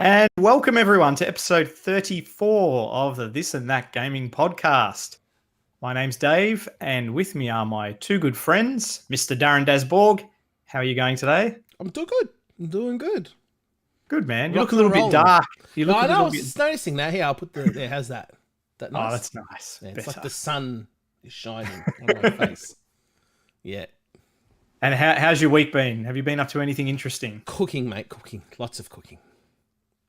And welcome everyone to episode 34 of the This and That Gaming Podcast. My name's Dave, and with me are my two good friends, Mr. Darren Dasborg. How are you going today? I'm doing good. Good, man. You look a little bit dark. You look I know. I was just noticing that. Here, I'll put the. There, how's that? That nice? Oh, that's nice. Yeah, it's like the sun is shining on my face. Yeah. And how's your week been? Have you been up to anything interesting? Cooking, mate. Cooking. Lots of cooking.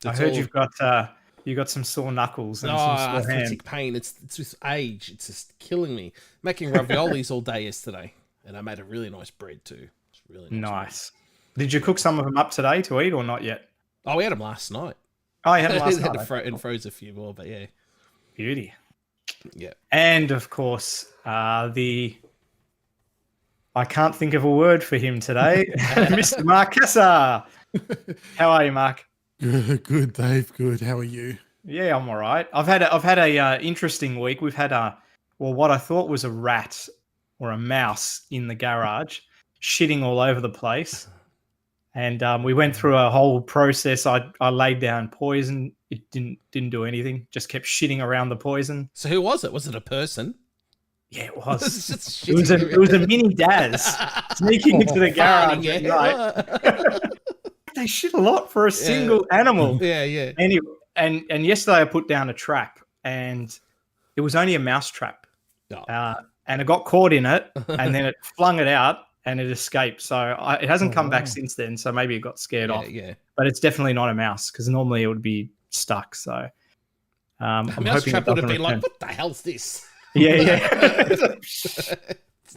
I heard you've got some sore knuckles and some sore hands. Arthritic pain. It's with age. It's just killing me. Making raviolis all day yesterday, and I made a really nice bread too. It's really nice. Did you cook some of them up today to eat or not yet? Oh, we had them last night. Oh, you had them last night. And froze a few more, but yeah. Beauty. Yeah. And of course, I can't think of a word for him today, Mr. Mark Kessa. How are you, Mark? Good, Dave. Good. How are you? Yeah, I'm all right. I've had a interesting week. We've had what I thought was a rat or a mouse in the garage, shitting all over the place, and we went through a whole process. I laid down poison. It didn't do anything. Just kept shitting around the poison. So who was it? Was it a person? Yeah, it was. it was a mini Daz sneaking into the garage. Right. They shit a lot for a single animal. Yeah. Anyway, and yesterday I put down a trap, and it was only a mouse trap. Oh. And it got caught in it, and then it flung it out, and it escaped. So it hasn't come back since then. So maybe it got scared off. Yeah. But it's definitely not a mouse, because normally it would be stuck. So I'm mouse hoping trap it would have been return. like, what the hell's this? Yeah.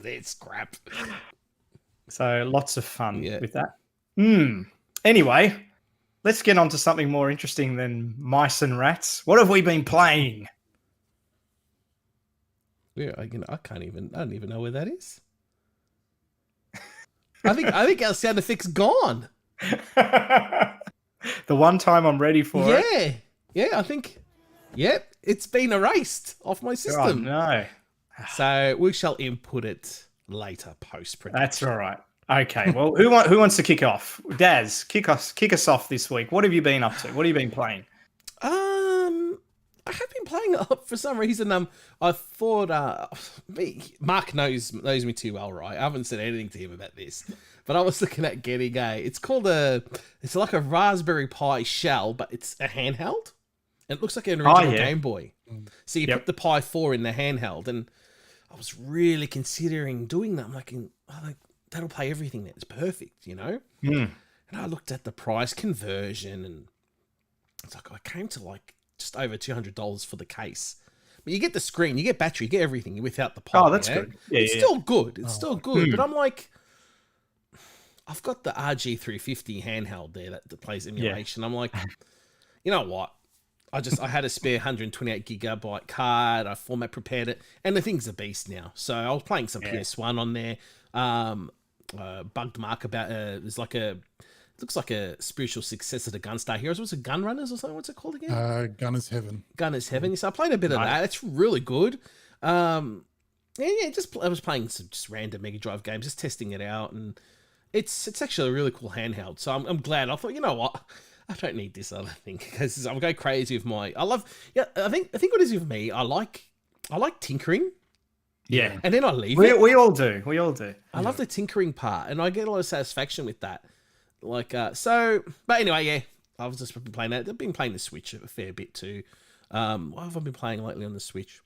It's crap. So lots of fun with that. Anyway, let's get on to something more interesting than mice and rats. What have we been playing? Yeah, I don't even know where that is. I think our sound effect's gone. The one time I'm ready for it. Yeah, I think. Yep, it's been erased off my system. Oh, no. So we shall input it later, post-production. That's all right. Okay, well, who wants to kick off? Daz, kick us off this week. What have you been up to? What have you been playing? I have been playing for some reason. I thought Mark knows me too well, right? I haven't said anything to him about this, but I was looking at getting it's like a Raspberry Pi shell, but it's a handheld, and it looks like an original Game Boy. So you put the Pi 4 in the handheld, and I was really considering doing that. I'm like, that'll play everything. It's perfect, you know. And I looked at the price conversion, and it's like I came to like just over $200 for the case. But you get the screen, you get battery, you get everything without the Pi. Oh, that's good. Yeah, it's still good. It's still good. But I'm like, I've got the RG350 handheld there that plays emulation. I'm like, you know what? I had a spare 128 gigabyte card. I prepared it, and the thing's a beast now. So I was playing some PS1 on there. Bugged Mark about there's like it looks like a spiritual successor to Gunstar Heroes. What's it, Gunrunners or something? What's it called again? Gunner's Heaven. Gunner's Heaven. So I played a bit of that. It's really good. I was playing some just random Mega Drive games, just testing it out, and it's actually a really cool handheld. So I'm glad. I thought, you know what, I don't need this other thing, because I'm going crazy with my. I think what it is with me, I like tinkering. Yeah. And then I leave it. We all do. I love the tinkering part, and I get a lot of satisfaction with that. But anyway, I've just been playing that. I've been playing the Switch a fair bit too. What have I been playing lately on the Switch?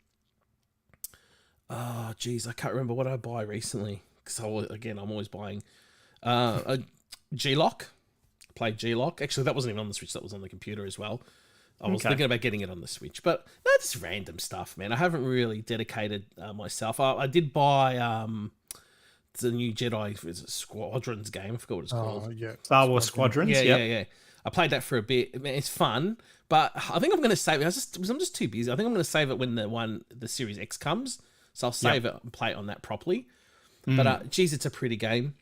Oh, geez, I can't remember what I buy recently, because I'm always buying a G-Lock. Played G-Lock. Actually, that wasn't even on the Switch. That was on the computer as well. I was thinking about getting it on the Switch, but no, just random stuff, man. I haven't really dedicated myself. I did buy the new Jedi Squadrons game. I forgot what it's called. Oh, yeah. Star Wars Squadrons. Yeah. I played that for a bit. Man, it's fun, but I think I'm going to save it. I'm just too busy. I think I'm going to save it when the Series X comes. So I'll save it and play it on that properly. But geez, it's a pretty game,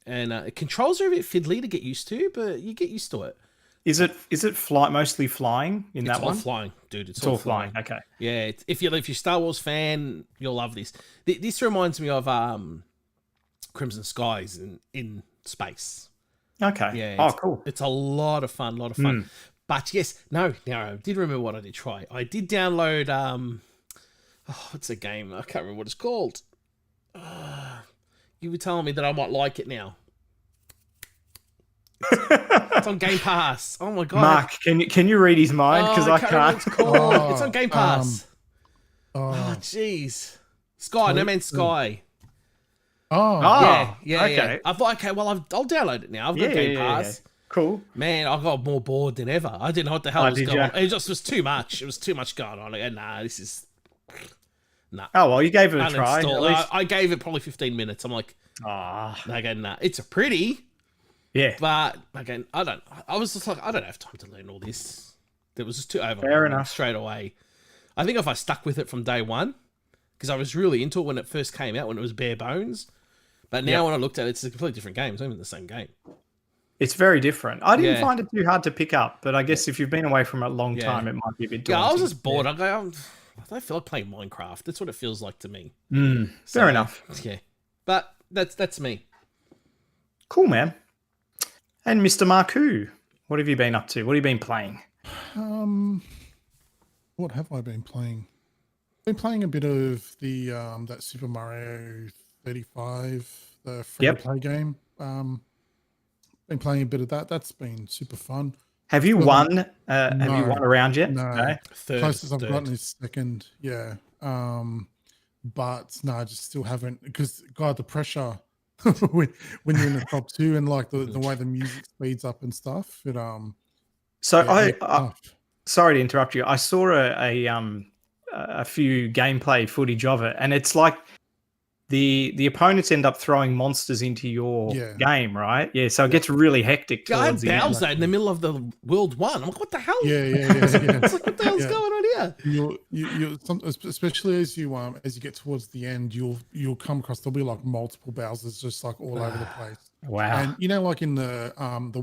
and controls are a bit fiddly to get used to, but you get used to it. Is it mostly flying in that one? It's all flying, dude. It's all flying. Okay. Yeah, if you're a Star Wars fan, you'll love this. This reminds me of Crimson Skies in space. Okay. Yeah. Oh, cool. It's a lot of fun. But yes, no, I did remember what I did try. I did download what's a game? I can't remember what it's called. You were telling me that I might like it now. It's on Game Pass. Oh my god, Mark, can you read his mind? Because I can't remember can't. what it's called. It's on Game Pass. Oh, Jeez. Sky, no man's Sky. oh, Yeah. okay. I thought, okay, well, I'll download it now. I've got Game Pass. Cool. Man, I got more bored than ever. I didn't know what the hell was going on. It just was too much. It was too much going on. Like, nah, this is... Nah. Oh, well, you gave it a try. At least. I gave it probably 15 minutes. I'm like, again, nah. It's a pretty... Yeah. But, again, I was just like, I don't have time to learn all this. It was just too overwhelming. Fair enough. Straight away. I think if I stuck with it from day one, because I was really into it when it first came out, when it was bare bones. But now when I looked at it, it's a completely different game. It's not even the same game. It's very different. I didn't find it too hard to pick up, but I guess if you've been away from it a long time, it might be a bit daunting. Yeah, I was just bored. I don't feel like playing Minecraft. That's what it feels like to me. Fair enough. Yeah. But that's me. Cool, man. And Mr. Marku, what have you been up to? What have you been playing? What have I been playing? Been playing a bit of the that Super Mario 35, the free-to-play game. Been playing a bit of that. That's been super fun. Have you won? Have you won a round yet? No. Third, Closest I've gotten is second. Yeah. But no, I just still haven't, because God, the pressure when you're in the top two and like the way the music speeds up and stuff. It So sorry to interrupt you. I saw a few gameplay footage of it, and it's like the opponents end up throwing monsters into your game, right? Yeah, so it gets really hectic towards the end. Bowser in the middle of the World 1. I'm like, what the hell? Yeah. It's like, what the hell's going on here? You especially as you get towards the end, you'll come across, there'll be like multiple Bowsers just like all over the place. Wow. And you know, like in the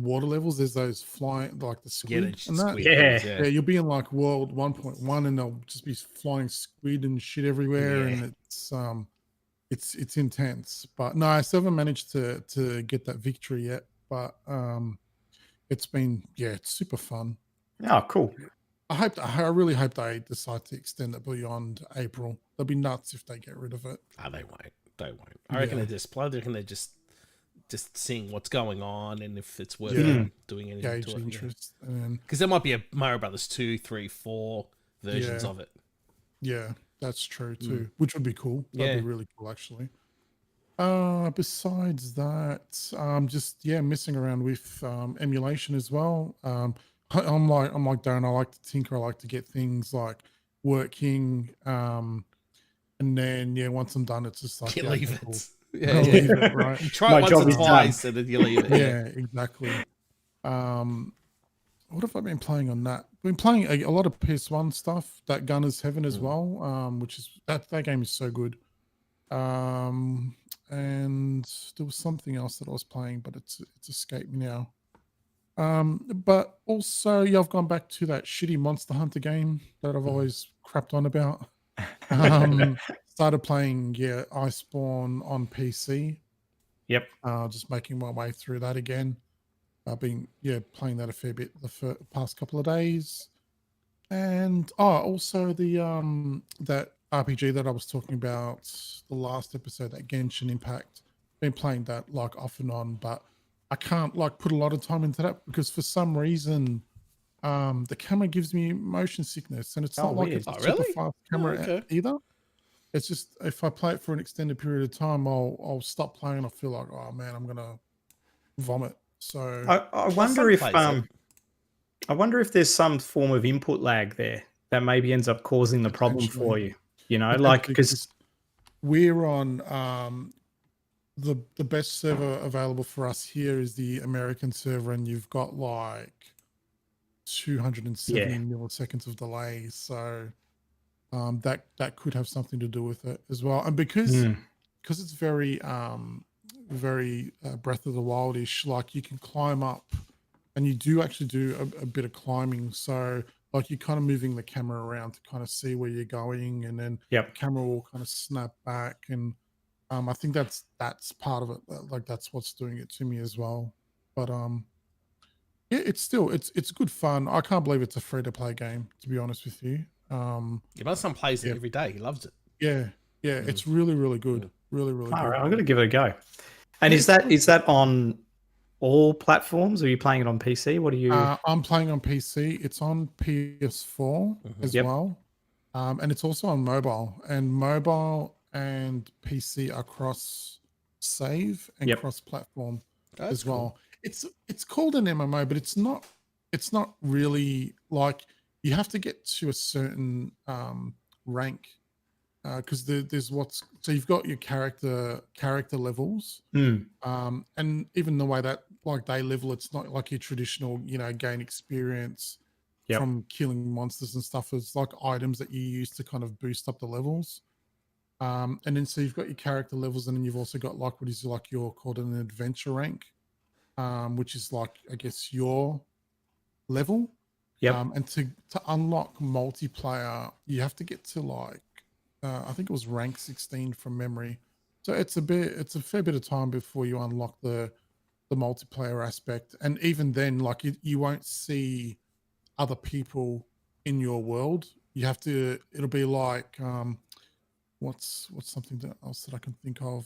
water levels, there's those flying, like the squid and that. Yeah, you'll be in like world 1.1 and there'll just be flying squid and shit everywhere, and it's intense. But no, I still haven't managed to get that victory yet. But it's been it's super fun. Oh, cool. I really hope they decide to extend it beyond April. They'll be nuts if they get rid of it. Oh, they won't. I reckon they're just seeing what's going on and if it's worth doing anything to it. Interest. Because there might be a Mario Brothers 2, 3, 4 versions of it. Yeah, that's true too. Which would be cool. That'd be really cool, actually. Besides that, just messing around with emulation as well. I'm like Darren, I like to tinker, I like to get things like working. And then once I'm done, it's just like you leave it. Cool. Leave it, right? You try it once or twice and then you leave it. Yeah, exactly. What have I been playing on that? Been playing a lot of PS1 stuff, that Gunner's Heaven as well, which is that game is so good. And there was something else that I was playing, but it's escaped me now. But also, I've gone back to that shitty Monster Hunter game that I've always crapped on about. Started playing Iceborne on PC. Yep. Just making my way through that again. I've been playing that a fair bit the past couple of days. And also the that RPG that I was talking about the last episode, that Genshin Impact. Been playing that like off and on, but I can't like put a lot of time into that because for some reason the camera gives me motion sickness, and it's not like it's a super fast camera either. It's just if I play it for an extended period of time, I'll stop playing. I feel like, oh man, I'm gonna vomit. So I wonder if there's some form of input lag there that maybe ends up causing the problem for you. You know, like because we're on the best server available for us here is the American server, and you've got like 270 milliseconds of delay. So that could have something to do with it as well. And because it's very Breath of the Wildish, like you can climb up, and you do actually do a bit of climbing. So like you're kind of moving the camera around to kind of see where you're going, and then the camera will kind of snap back. And I think that's part of it. Like that's what's doing it to me as well. But Yeah, it's good fun. I can't believe it's a free to play game, to be honest with you. My son plays it Yeah. every day. He loves it. Yeah, it's really, really good. Really, really All good. right, I'm going to give it a go. And Yeah, is that on all platforms? Or are you playing it on PC? What are you? I'm playing on PC. It's on PS4 as Yep. well, and it's also on mobile. And mobile and PC are cross save and Yep. cross platform That's as well. cool. It's called an MMO, but it's not. It's not really like you have to get to a certain rank because there's so you've got your character levels. Mm. And even the way that like they level, it's not like your traditional, gain experience Yep. from killing monsters and stuff. It's like items that you use to kind of boost up the levels. And then so you've got your character levels, and then you've also got like what is like your called an adventure rank, which is like I guess your level. Yep. And to unlock multiplayer, you have to get to like I think it was rank 16 from memory. So it's a fair bit of time before you unlock the multiplayer aspect. And even then, like you won't see other people in your world. You have to. It'll be like what's something else that I can think of.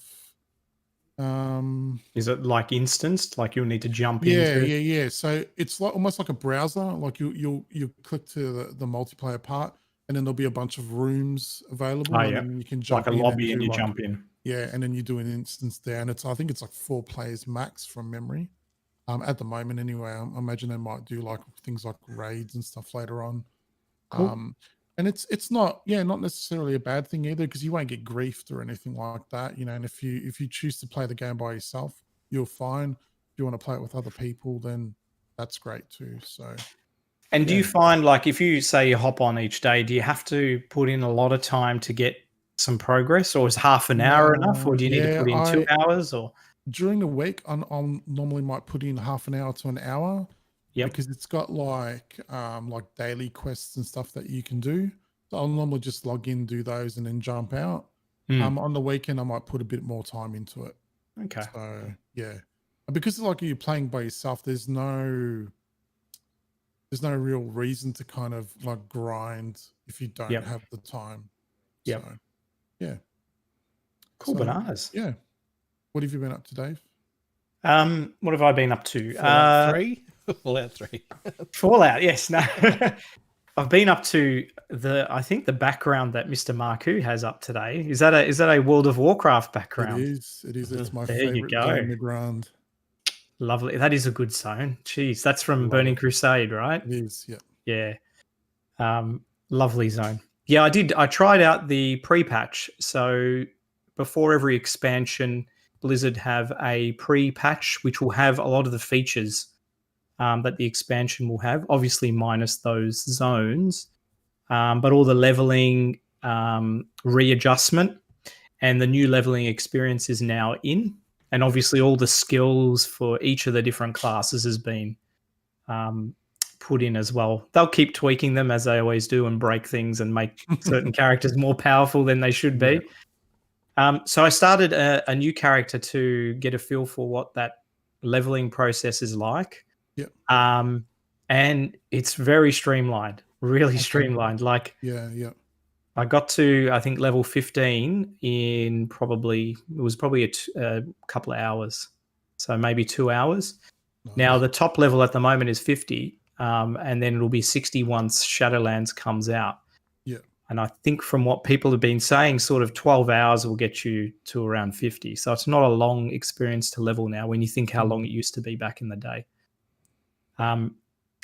Is it like instanced? Like you'll need to jump Yeah, into? yeah. So it's like almost like a browser. Like you click to the multiplayer part, and then there'll be a bunch of rooms available, Oh, and yeah. then you can Like jump a in lobby and do you like, jump in. yeah, and then you do an instance there, and I think it's like 4 players max from memory. At the moment, anyway. I imagine they might do like things like raids and stuff later on. Cool. And it's not necessarily a bad thing either, because you won't get griefed or anything like that, And if you choose to play the game by yourself, you're fine. If you want to play it with other people, then that's great too. So. And do you find, like, if you say you hop on each day, do you have to put in a lot of time to get some progress, or is half an hour enough, or do you need to put in 2 hours? Or during the week, I'll normally might put in half an hour to an hour. Yep. Because it's got like daily quests and stuff that you can do. So I'll normally just log in, do those, and then jump out. On the weekend, I might put a bit more time into it. Okay. So yeah, and because like you're playing by yourself, there's no real reason to kind of like grind if you don't have the time. Yep. So yeah. Cool bananas. Yeah. What have you been up to, Dave? What have I been up to? Fallout 3? Fallout 3. Fallout, yes. No. I've been up to I think the background that Mr. Marku has up today. Is that a World of Warcraft background? It is. It's my There you favorite go. zone in the ground. Lovely. That is a good zone. Jeez, that's from Burning Crusade, right? It is, yeah. Yeah. Lovely zone. Yeah, I tried out the pre-patch. So before every expansion, Blizzard have a pre-patch which will have a lot of the features that the expansion will have, obviously minus those zones, but all the leveling, readjustment, and the new leveling experience is now in. And obviously all the skills for each of the different classes has been put in as well. They'll keep tweaking them as they always do and break things and make certain characters more powerful than they should be. So I started a new character to get a feel for what that leveling process is like. Yep. And it's very streamlined, really streamlined. Like, yeah. I got to, I think, level 15 in probably a couple of hours. So maybe 2 hours. Nice. Now, the top level at the moment is 50, and then it'll be 60 once Shadowlands comes out. Yeah. And I think from what people have been saying, sort of 12 hours will get you to around 50. So it's not a long experience to level now when you think how long it used to be back in the day.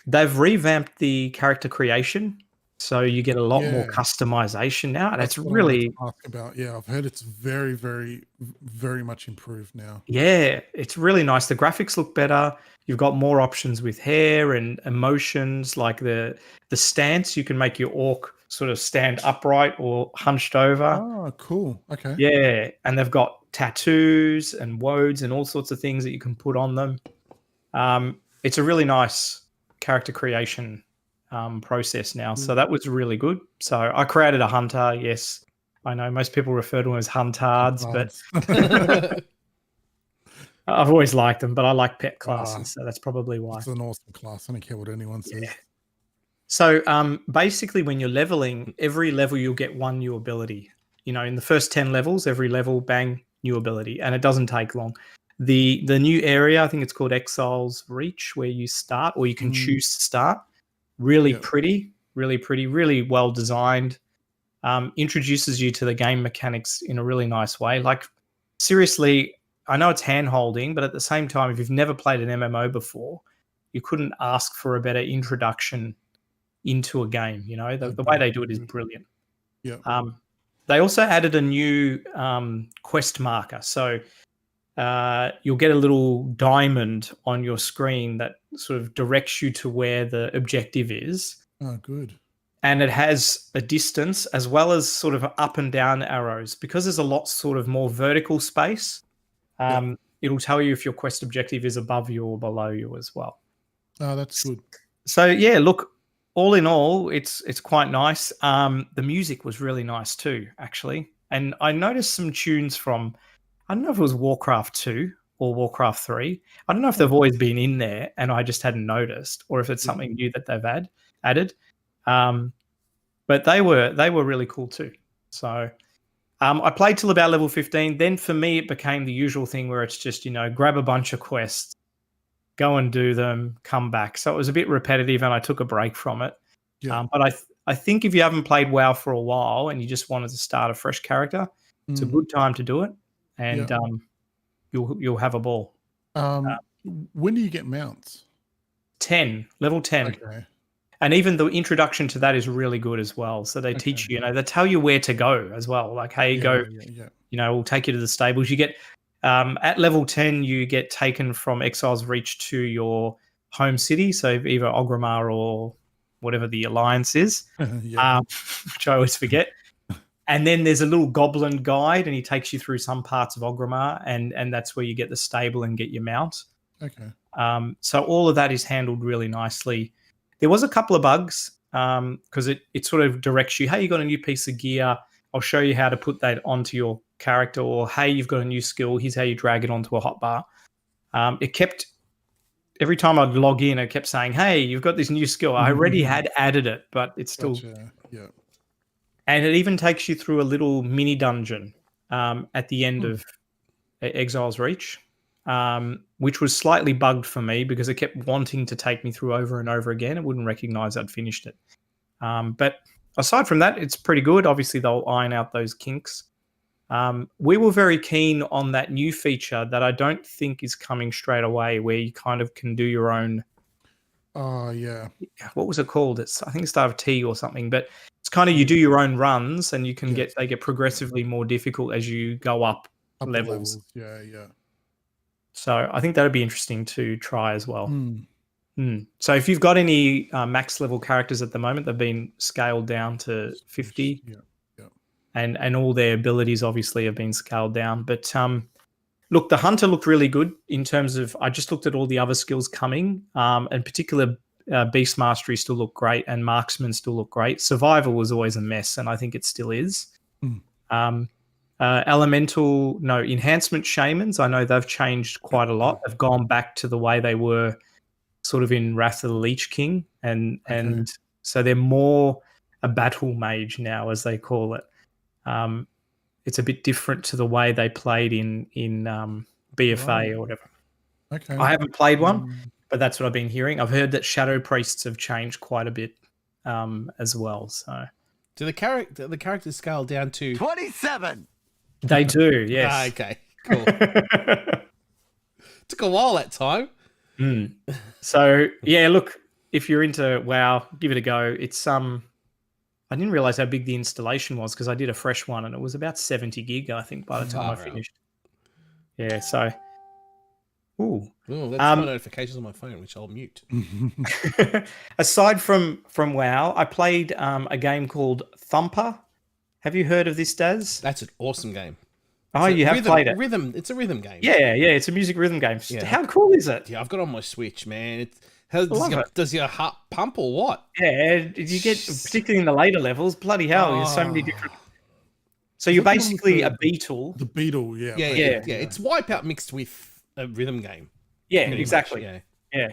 They've revamped the character creation, so you get a lot more customization now, and it's really ask about. Yeah, I've heard it's very, very, very much improved now. Yeah, it's really nice. The graphics look better. You've got more options with hair and emotions, like the stance. You can make your orc sort of stand upright or hunched over. Oh, cool. Okay. Yeah, and they've got tattoos and woads and all sorts of things that you can put on them. It's a really nice character creation process now. So that was really good. So I created a hunter. Yes, I know most people refer to him as huntards, but I've always liked them, but I like pet classes, Ah. so that's probably why. It's an awesome class. I don't care what anyone says. So basically, when you're leveling, every level you'll get one new ability. In the first 10 levels, every level, bang, new ability, and it doesn't take long. The new area, I think it's called Exile's Reach, where you start, or you can choose to start. Really pretty, really well designed. Introduces you to the game mechanics in a really nice way. Like, seriously, I know it's hand-holding, but at the same time, if you've never played an MMO before, you couldn't ask for a better introduction into a game. The way they do it is brilliant. Yeah. They also added a new quest marker. So you'll get a little diamond on your screen that sort of directs you to where the objective is. Oh, good. And it has a distance as well as sort of up and down arrows. Because there's a lot sort of more vertical space, it'll tell you if your quest objective is above you or below you as well. Oh, that's good. So, yeah, look, all in all, it's quite nice. The music was really nice too, actually. And I noticed some tunes from, I don't know if it was Warcraft 2 or Warcraft 3. I don't know if they've always been in there and I just hadn't noticed, or if it's something new that they've added. But they were really cool too. So I played till about level 15. Then for me, it became the usual thing where it's just, grab a bunch of quests, go and do them, come back. So it was a bit repetitive and I took a break from it. Yeah. But I think if you haven't played WoW for a while and you just wanted to start a fresh character, it's a good time to do it. And you'll have a ball. When do you get mounts? 10, level 10. Okay. And even the introduction to that is really good as well. So they teach you, they tell you where to go as well. Like, hey, go, we'll take you to the stables. You get, at level 10, you get taken from Exile's Reach to your home city. So either Orgrimmar or whatever the alliance is, which I always forget. And then there's a little goblin guide and he takes you through some parts of Orgrimmar and that's where you get the stable and get your mount. Okay. So all of that is handled really nicely. There was a couple of bugs because it sort of directs you, hey, you got a new piece of gear. I'll show you how to put that onto your character, or hey, you've got a new skill. Here's how you drag it onto a hotbar. It kept, every time I'd log in, it kept saying, hey, you've got this new skill. I already had added it, but it's still. Yeah. And it even takes you through a little mini dungeon at the end of Exile's Reach. Which was slightly bugged for me because it kept wanting to take me through over and over again. It wouldn't recognize I'd finished it. But aside from that, it's pretty good. Obviously, they'll iron out those kinks. We were very keen on that new feature that I don't think is coming straight away, where you kind of can do your own. Oh, yeah. What was it called? I think it started with T or something, but it's kind of you do your own runs and you can they get progressively more difficult as you go up levels. Yeah. So I think that would be interesting to try as well. So if you've got any max level characters at the moment, they've been scaled down to 50. Yeah. And all their abilities obviously have been scaled down. But look, the Hunter looked really good in terms of, I just looked at all the other skills coming. In particular, Beast Mastery still looked great and Marksman still looked great. Survival was always a mess, and I think it still is. Enhancement Shamans, I know they've changed quite a lot. They've gone back to the way they were sort of in Wrath of the Lich King. And so they're more a battle mage now, as they call it. It's a bit different to the way they played in BFA or whatever. Okay. I haven't played one, but that's what I've been hearing. I've heard that Shadow Priests have changed quite a bit as well. So do the characters scale down to 27? They do, yes. Okay, cool. Took a while that time. So yeah, look, if you're into WoW, give it a go. It's I didn't realize how big the installation was because I did a fresh one and it was about 70 gig, I think, by the time I finished. Yeah, so that's my notifications on my phone, which I'll mute. Aside from WoW, I played a game called Thumper. Have you heard of this, Daz? That's an awesome game. Oh, you have played it? It's a rhythm game. Yeah, it's a music rhythm game. Yeah. How cool is it? Yeah, I've got it on my Switch, man. Does your heart pump or what? Yeah, you get, particularly in the later levels, bloody hell, there's so many different... So you're basically a beetle. The beetle, yeah. Yeah. It's Wipeout mixed with a rhythm game. Yeah, pretty exactly. much, Yeah.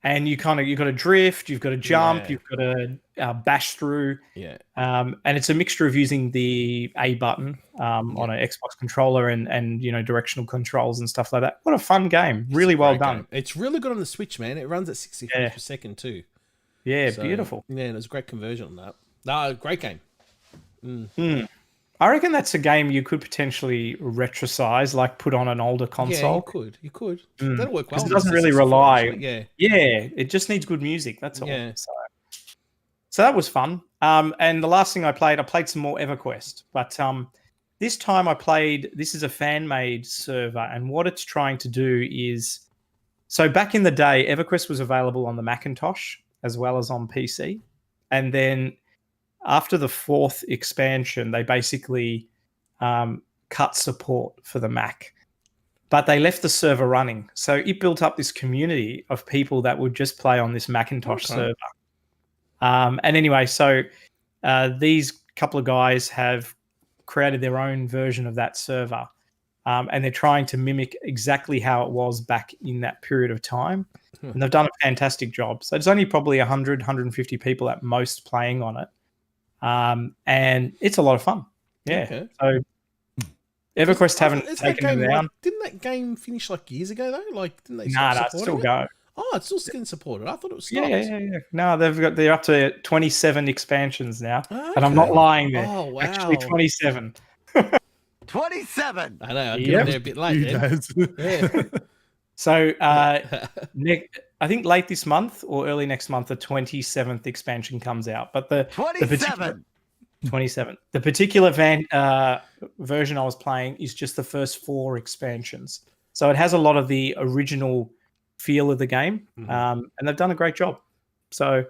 And you've got to drift, you've got to jump, Yeah. you've got to bash through. Yeah. And it's a mixture of using the A button on an Xbox controller and directional controls and stuff like that. What a fun game! Really well done. Game. It's really good on the Switch, man. It runs at 60 frames per second too. Yeah, So, beautiful. Yeah, and there's a great conversion on that. No, great game. I reckon that's a game you could potentially retrosize, like put on an older console. Yeah, you could. That'll work well. Because it doesn't really rely. Yeah, it just needs good music. That's all. Yeah. So that was fun. And the last thing I played some more EverQuest. But this time this is a fan-made server, and what it's trying to do is, so back in the day, EverQuest was available on the Macintosh as well as on PC. And then after the 4th expansion, they basically cut support for the Mac. But they left the server running. So it built up this community of people that would just play on this Macintosh server. And anyway, so these couple of guys have created their own version of that server. And they're trying to mimic exactly how it was back in that period of time. And they've done a fantastic job. So it's only probably 100, 150 people at most playing on it. And it's a lot of fun. Yeah. Okay. So EverQuest haven't taken it down. Didn't that game finish like years ago though? Like, didn't they? Nah, it's still going. Oh, it's still getting supported. I thought it was stopped. Yeah. No, they're up to 27 expansions now, and I'm not lying there. Oh wow, actually 27. 27. I know. I get there a bit late. Yeah. So I think late this month or early next month, the 27th expansion comes out. But the 27. The particular version I was playing is just the first 4 expansions. So it has a lot of the original feel of the game, and they've done a great job. So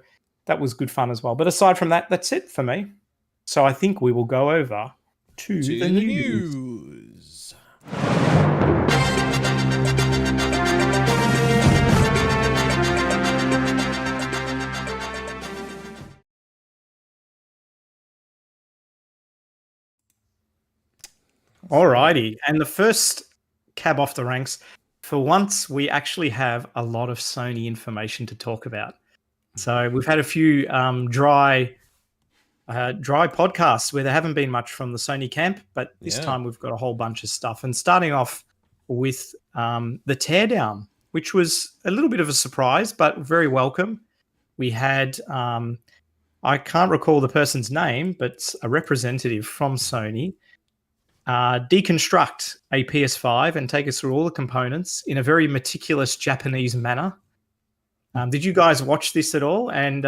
that was good fun as well. But aside from that, that's it for me. So I think we will go over to the news. Alrighty, and the first cab off the ranks. For once, we actually have a lot of Sony information to talk about. So we've had a few dry podcasts where there haven't been much from the Sony camp, but this time we've got a whole bunch of stuff. And starting off with the Teardown, which was a little bit of a surprise, but very welcome. We had, I can't recall the person's name, but a representative from Sony deconstruct a PS5 and take us through all the components in a very meticulous Japanese manner. Did you guys watch this at all? And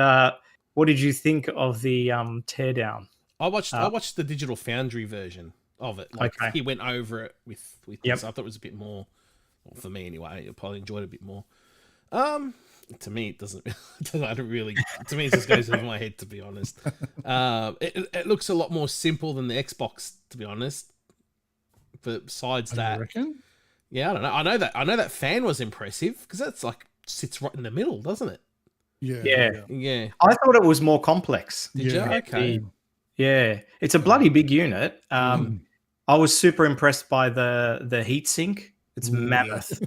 what did you think of the Teardown? I watched the Digital Foundry version of it. He went over it with this. I thought it was a bit more, well, for me anyway. I probably enjoyed it a bit more. To me, it doesn't. I don't really. To me, it just goes over my head. To be honest, it looks a lot more simple than the Xbox. To be honest, but besides that, yeah, I don't know. I know that fan was impressive because that's like sits right in the middle, doesn't it? Yeah. I thought it was more complex. Did you? Okay. Yeah, it's a bloody big unit. I was super impressed by the heatsink. It's mammoth.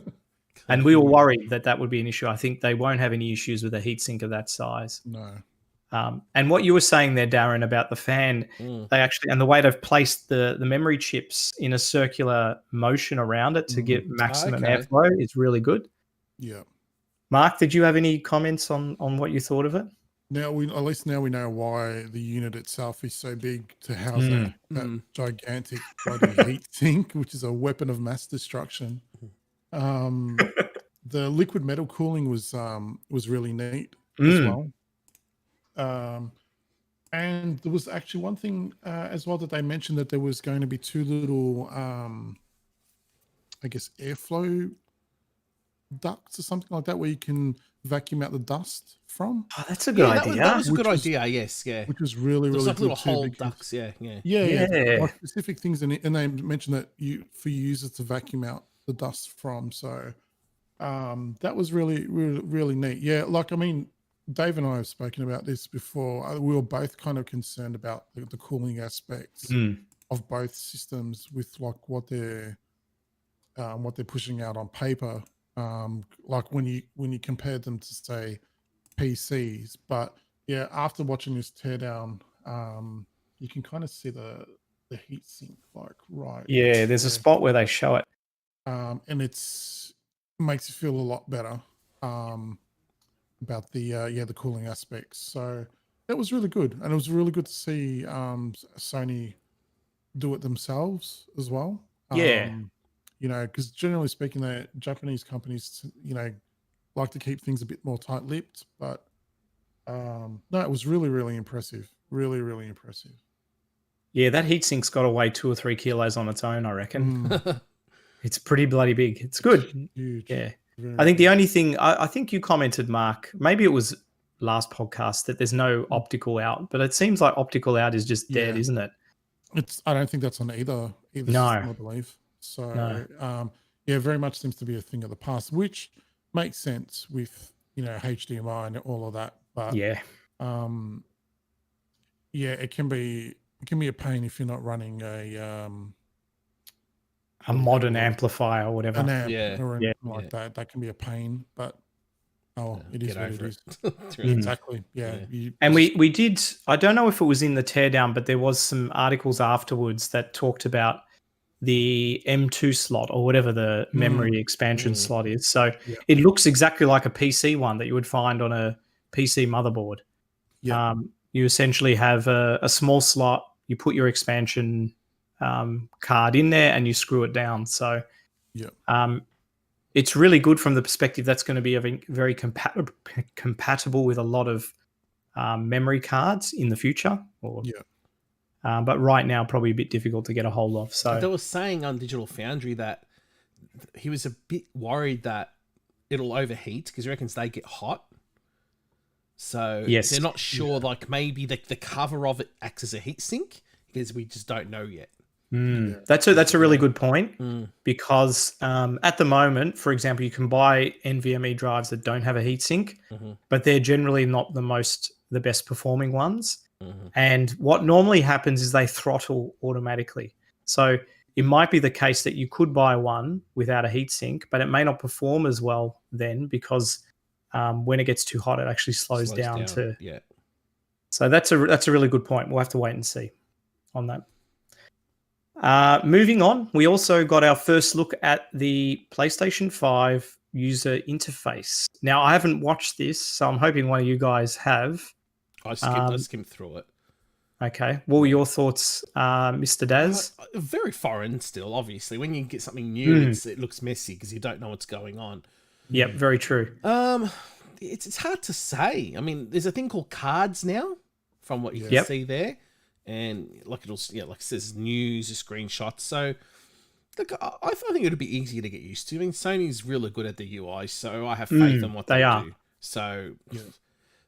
And we were worried that would be an issue. I think they won't have any issues with a heatsink of that size. No. And what you were saying there, Darren, about the fan, they actually, and the way they've placed the memory chips in a circular motion around it to get maximum airflow is really good. Yeah. Mark, did you have any comments on what you thought of it? Now at least now we know why the unit itself is so big to house that gigantic bloody heat sink, which is a weapon of mass destruction. The liquid metal cooling was really neat as well. And there was actually one thing as well that they mentioned, that there was going to be 2 little I guess airflow ducts or something like that where you can vacuum out the dust from. Oh, that's a good idea. That was a good idea, yes, yeah. Which was really There's like good little hole ducts, yeah. Like specific things, and they mentioned that for users to vacuum out the dust from. So that was really neat. Yeah, like, I mean, Dave and I have spoken about this before. We were both kind of concerned about the cooling aspects of both systems with like what they're what they're pushing out on paper, like when you compare them to say PCs. But yeah, after watching this teardown, you can kind of see the heat sink like right. Yeah, there's a there. spot where they show it. And makes you feel a lot better about the cooling aspects. So it was really good, and it was really good to see Sony do it themselves as well. Yeah. Because generally speaking, the Japanese companies, like to keep things a bit more tight-lipped. But no, it was really, really impressive. Really, really impressive. Yeah, that heatsink's got to weigh 2 or 3 kilos on its own, I reckon. Mm, It's pretty bloody big. It's good. huge. Yeah. Very I think the good. only thing, I think you commented, Mark, maybe it was last podcast, that there's no optical out, but it seems like optical out is just dead, Yeah. isn't it? I don't think that's on either No. system, I believe. So No. yeah, very much seems to be a thing of the past, which makes sense with HDMI and all of that. But Yeah. yeah, it can be a pain if you're not running a modern amplifier or whatever. an amp Yeah. or Yeah. anything like that. That can be a pain, but it is Get what it over is. It's really- Exactly. Yeah. And we did, I don't know if it was in the teardown, but there was some articles afterwards that talked about the M2 slot or whatever the memory expansion slot is. So Yeah. it looks exactly like a PC one that you would find on a PC motherboard. Yeah. You essentially have a small slot, you put your expansion card in there and you screw it down. So Yeah. it's really good from the perspective that's going to be very compatible with a lot of memory cards in the future. But right now, probably a bit difficult to get a hold of. So they were saying on Digital Foundry that he was a bit worried that it'll overheat because he reckons they get hot. So Yes. they're not sure, like maybe the cover of it acts as a heat sink because we just don't know yet. That's a really good point because at the moment, for example, you can buy NVMe drives that don't have a heatsink, but they're generally not the best performing ones. And what normally happens is they throttle automatically. So it might be the case that you could buy one without a heatsink, but it may not perform as well then because when it gets too hot, it actually slows down. So that's a really good point. We'll have to wait and see on that. Moving on, we also got our first look at the PlayStation 5 user interface. Now, I haven't watched this, so I'm hoping one of you guys have. I skimmed through it. Okay. What were your thoughts, Mr. Daz? Very foreign still, obviously. When you get something new, it looks messy because you don't know what's going on. Yep, very true. It's hard to say. I mean, there's a thing called cards now, from what you can see there. And like it says news, screenshots. So look, I think it'll be easier to get used to. I mean, Sony's really good at the UI, so I have faith in what they do. So,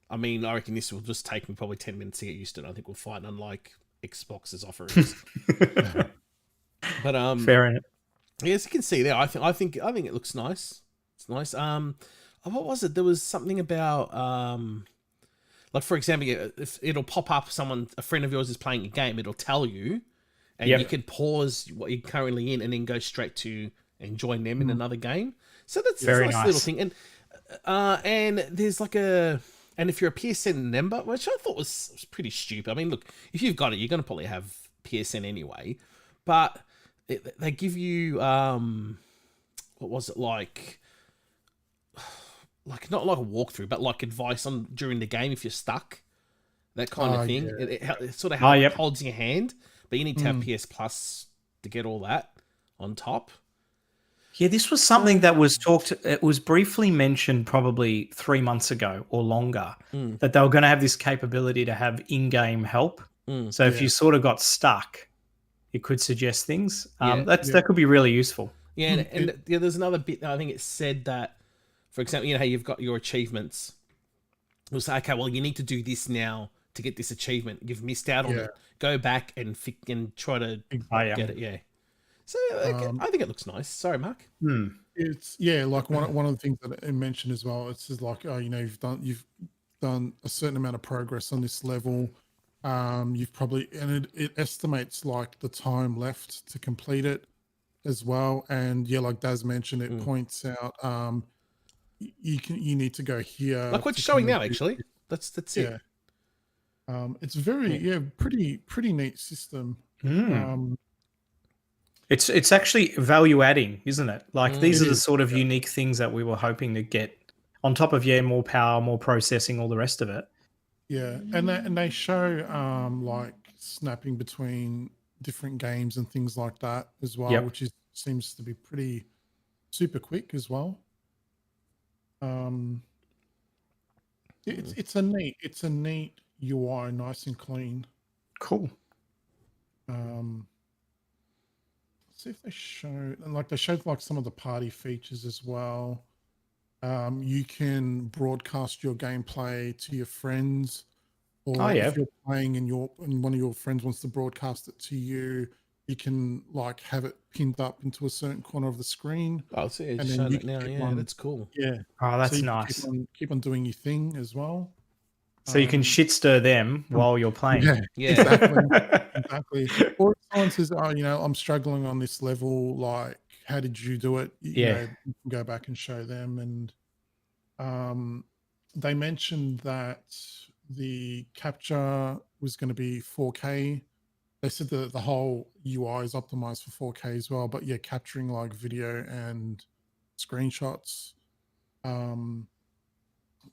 I mean, I reckon this will just take me probably 10 minutes to get used to it. I think we'll find, unlike Xbox's offerings. But fair enough. As you can see there, I think it looks nice. It's nice. What was it? There was something about like, for example, if it'll pop up a friend of yours is playing a game, it'll tell you, and you can pause what you're currently in and then go straight to and join them in another game. So that's a nice little thing. And there's like and if you're a PSN member, which I thought was pretty stupid. I mean, look, if you've got it, you're going to probably have PSN anyway. But they give you, what was it like? Like, not like a walkthrough, but like advice on during the game if you're stuck. That kind of thing. Yeah. It sort of holds your hand, but you need to have PS Plus to get all that on top. Yeah, this was something that was it was briefly mentioned probably 3 months ago or longer, that they were going to have this capability to have in-game help. So if you sort of got stuck, it could suggest things. That could be really useful. Yeah, and there's another bit that I think it said that, for example, you know how you've got your achievements. It was say, okay, well, you need to do this now to get this achievement. You've missed out on it. Go back and try to get it. Yeah. So I think it looks nice. Sorry, Mark. It's like one of the things that it mentioned as well. It's just like, you've done a certain amount of progress on this level. You've probably, and it estimates like the time left to complete it, as well. And yeah, like Daz mentioned, it Mm. points out you need to go here. Like what's to showing kind of now, do actually. this. That's Yeah. it. It's very pretty neat system. It's actually value adding, isn't it? Like these It are the is, sort of yeah. unique things that we were hoping to get on top of more power, more processing, all the rest of it. Yeah, and they show like snapping between different games and things like that as well, Yep. which seems to be pretty super quick as well. It's a neat UI, nice and clean. Cool. See if they show, and like they showed like some of the party features as well. You can broadcast your gameplay to your friends, or Oh, yeah. if you're playing and one of your friends wants to broadcast it to you, you can like have it pinned up into a certain corner of the screen. Oh, see, it's And then showing you it can now. keep Yeah, on, that's cool. yeah. Oh, So that's you can nice. keep on doing your thing as well. So you can shit stir them while you're playing. Yeah, Yeah. exactly. Or if someone says, "Oh, I'm struggling on this level. Like, how did you do it?" You know, you can go back and show them. And they mentioned that the capture was going to be 4K. They said that the whole UI is optimized for 4K as well. But yeah, capturing like video and screenshots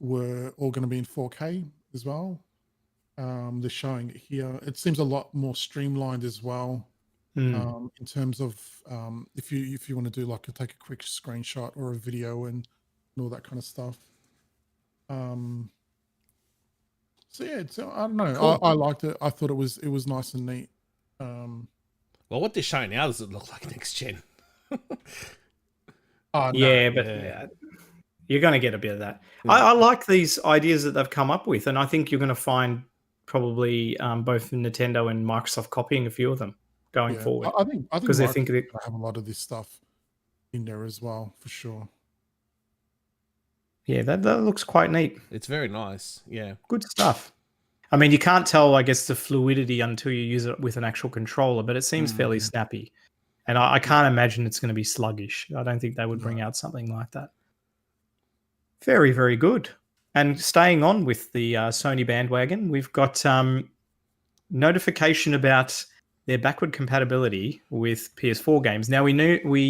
were all going to be in 4K as well. They're showing it here. It seems a lot more streamlined as well. In terms of if you want to do like take a quick screenshot or a video and all that kind of stuff. So yeah, I don't know. Cool. I liked it. I thought it was nice and neat. Well, what they're showing now doesn't look like next gen. Oh, no. Yeah, but you're going to get a bit of that. I like these ideas that they've come up with, and I think you're going to find probably both Nintendo and Microsoft copying a few of them going forward. I think because they think they have a lot of this stuff in there as well, for sure. Yeah, that looks quite neat. It's very nice. Yeah. Good stuff. I mean, you can't tell, I guess, the fluidity until you use it with an actual controller, but it seems fairly snappy. And I can't imagine it's going to be sluggish. I don't think they would bring out something like that. Very, very good. And staying on with the Sony bandwagon, we've got notification about their backward compatibility with PS4 games. Now we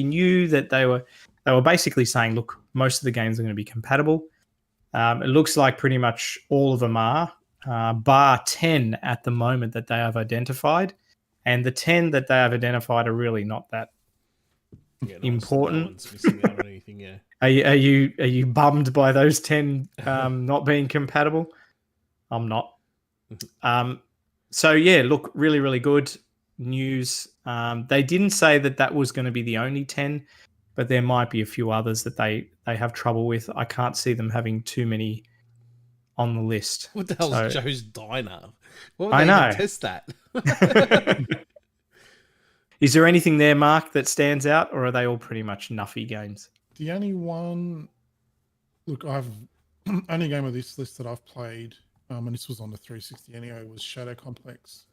knew that they were basically saying, look, most of the games are going to be compatible. It looks like pretty much all of them are, bar 10 at the moment that they have identified. And the 10 that they have identified are really not that important. No one's missing out on anything, yeah. Are you bummed by those 10 not being compatible? I'm not. So yeah, look, really, really good news. They didn't say that was going to be the only 10, but there might be a few others that they have trouble with. I can't see them having too many on the list. What the hell's Joe's Diner? What would I they know. even test that? Is there anything there, Mark, that stands out, or are they all pretty much nuffy games? The only one, look, only game of this list that I've played, and this was on the 360 anyway, was Shadow Complex.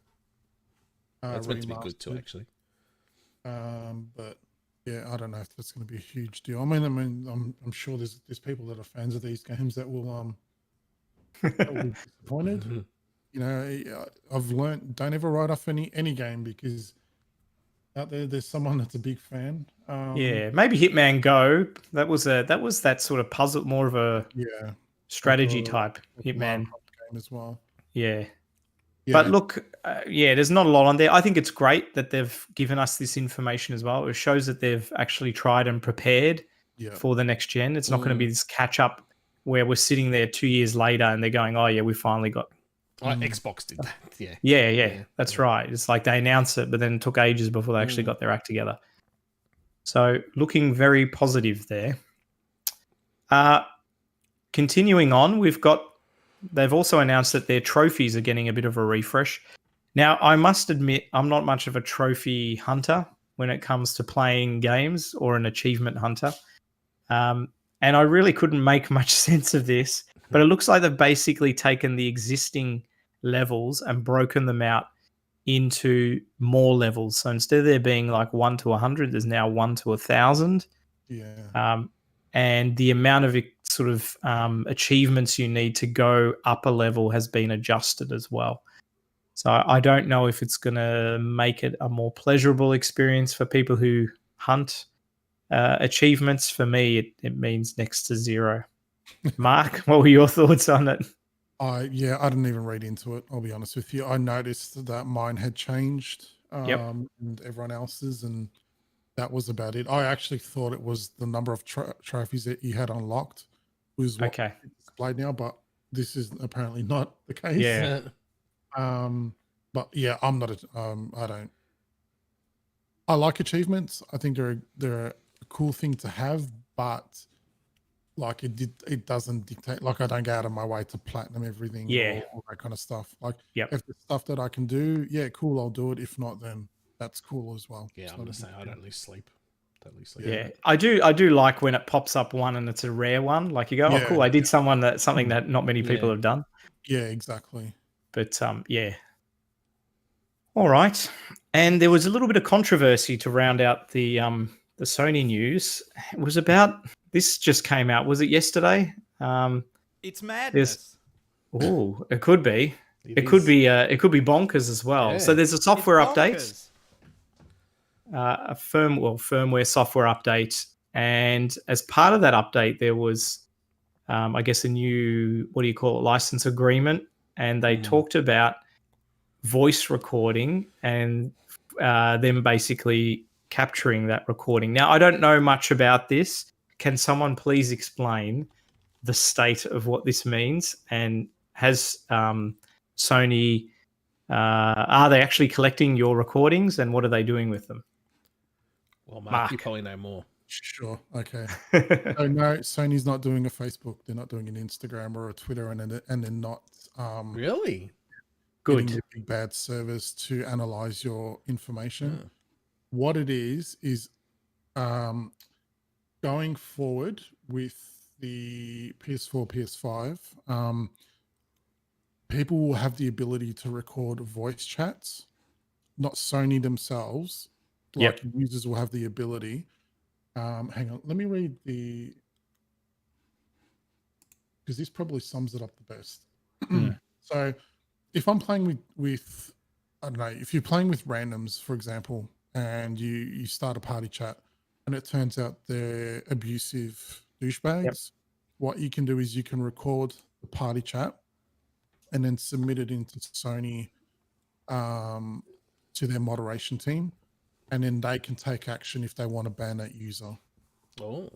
That's meant to be good too, actually. But yeah, I don't know if that's going to be a huge deal. I mean, I'm sure there's people that are fans of these games that will be disappointed. You know, I've learned, don't ever write off any game, because out there's someone that's a big fan. Yeah, maybe Hitman Go. That was that sort of puzzle, more of a strategy type Hitman game as well. Yeah. But look, there's not a lot on there. I think it's great that they've given us this information as well. It shows that they've actually tried and prepared for the next gen. It's not going to be this catch up where we're sitting there 2 years later and they're going, oh yeah, we finally got. Xbox did that. Yeah. That's right. It's like they announced it, but then it took ages before they actually got their act together. So looking very positive there. Continuing on, they've also announced that their trophies are getting a bit of a refresh. Now, I must admit, I'm not much of a trophy hunter when it comes to playing games, or an achievement hunter. And I really couldn't make much sense of this, but it looks like they've basically taken the existing levels and broken them out into more levels. So instead of there being like 1 to 100, there's now 1 to 1,000. Yeah. And the amount of sort of achievements you need to go up a level has been adjusted as well. So I don't know if it's going to make it a more pleasurable experience for people who hunt achievements. For me, it means next to zero. Mark, what were your thoughts on it? I didn't even read into it. I'll be honest with you. I noticed that mine had changed, and everyone else's, and that was about it. I actually thought it was the number of trophies that you had unlocked was what Okay. displayed now, but this is apparently not the case. Yeah. But yeah, I'm not. I don't. I like achievements. I think they're a cool thing to have, but like it doesn't dictate. Like I don't go out of my way to platinum everything, Yeah. or all that kind of stuff. Like Yep. if there's stuff that I can do, yeah, cool, I'll do it. If not, then that's cool as well. Yeah, It's I'm not gonna a say big I deal. don't lose sleep. Don't lose sleep. Yeah, I do like when it pops up one and it's a rare one. Like you go, oh, cool, I did something that not many people have done. Yeah, exactly. But yeah. All right. And there was a little bit of controversy to round out the Sony news. It was about this just came out. Was it yesterday? It's madness. Oh, it could be. It is. could be bonkers as well. Yeah. So there's a software It's update. bonkers. A firmware software update, and as part of that update there was I guess a new license agreement, and they talked about voice recording and them basically capturing that recording. Now I don't know much about this. Can someone please explain the state of what this means, and has Sony are they actually collecting your recordings, and what are they doing with them? Well, Mark, you Mark. probably know more. Sure. Okay. So no, Sony's not doing a Facebook. They're not doing an Instagram or a Twitter, and they're not Really? getting Good. the big bad service to analyze your information. What it is going forward with the PS4, PS5, people will have the ability to record voice chats, not Sony themselves. Like users will have the ability. Hang on, let me read because this probably sums it up the best. So if I'm playing with I don't know, if you're playing with randoms, for example, and you start a party chat and it turns out they're abusive douchebags, what you can do is you can record the party chat and then submit it into Sony to their moderation team, and then they can take action if they want to ban that user. Oh.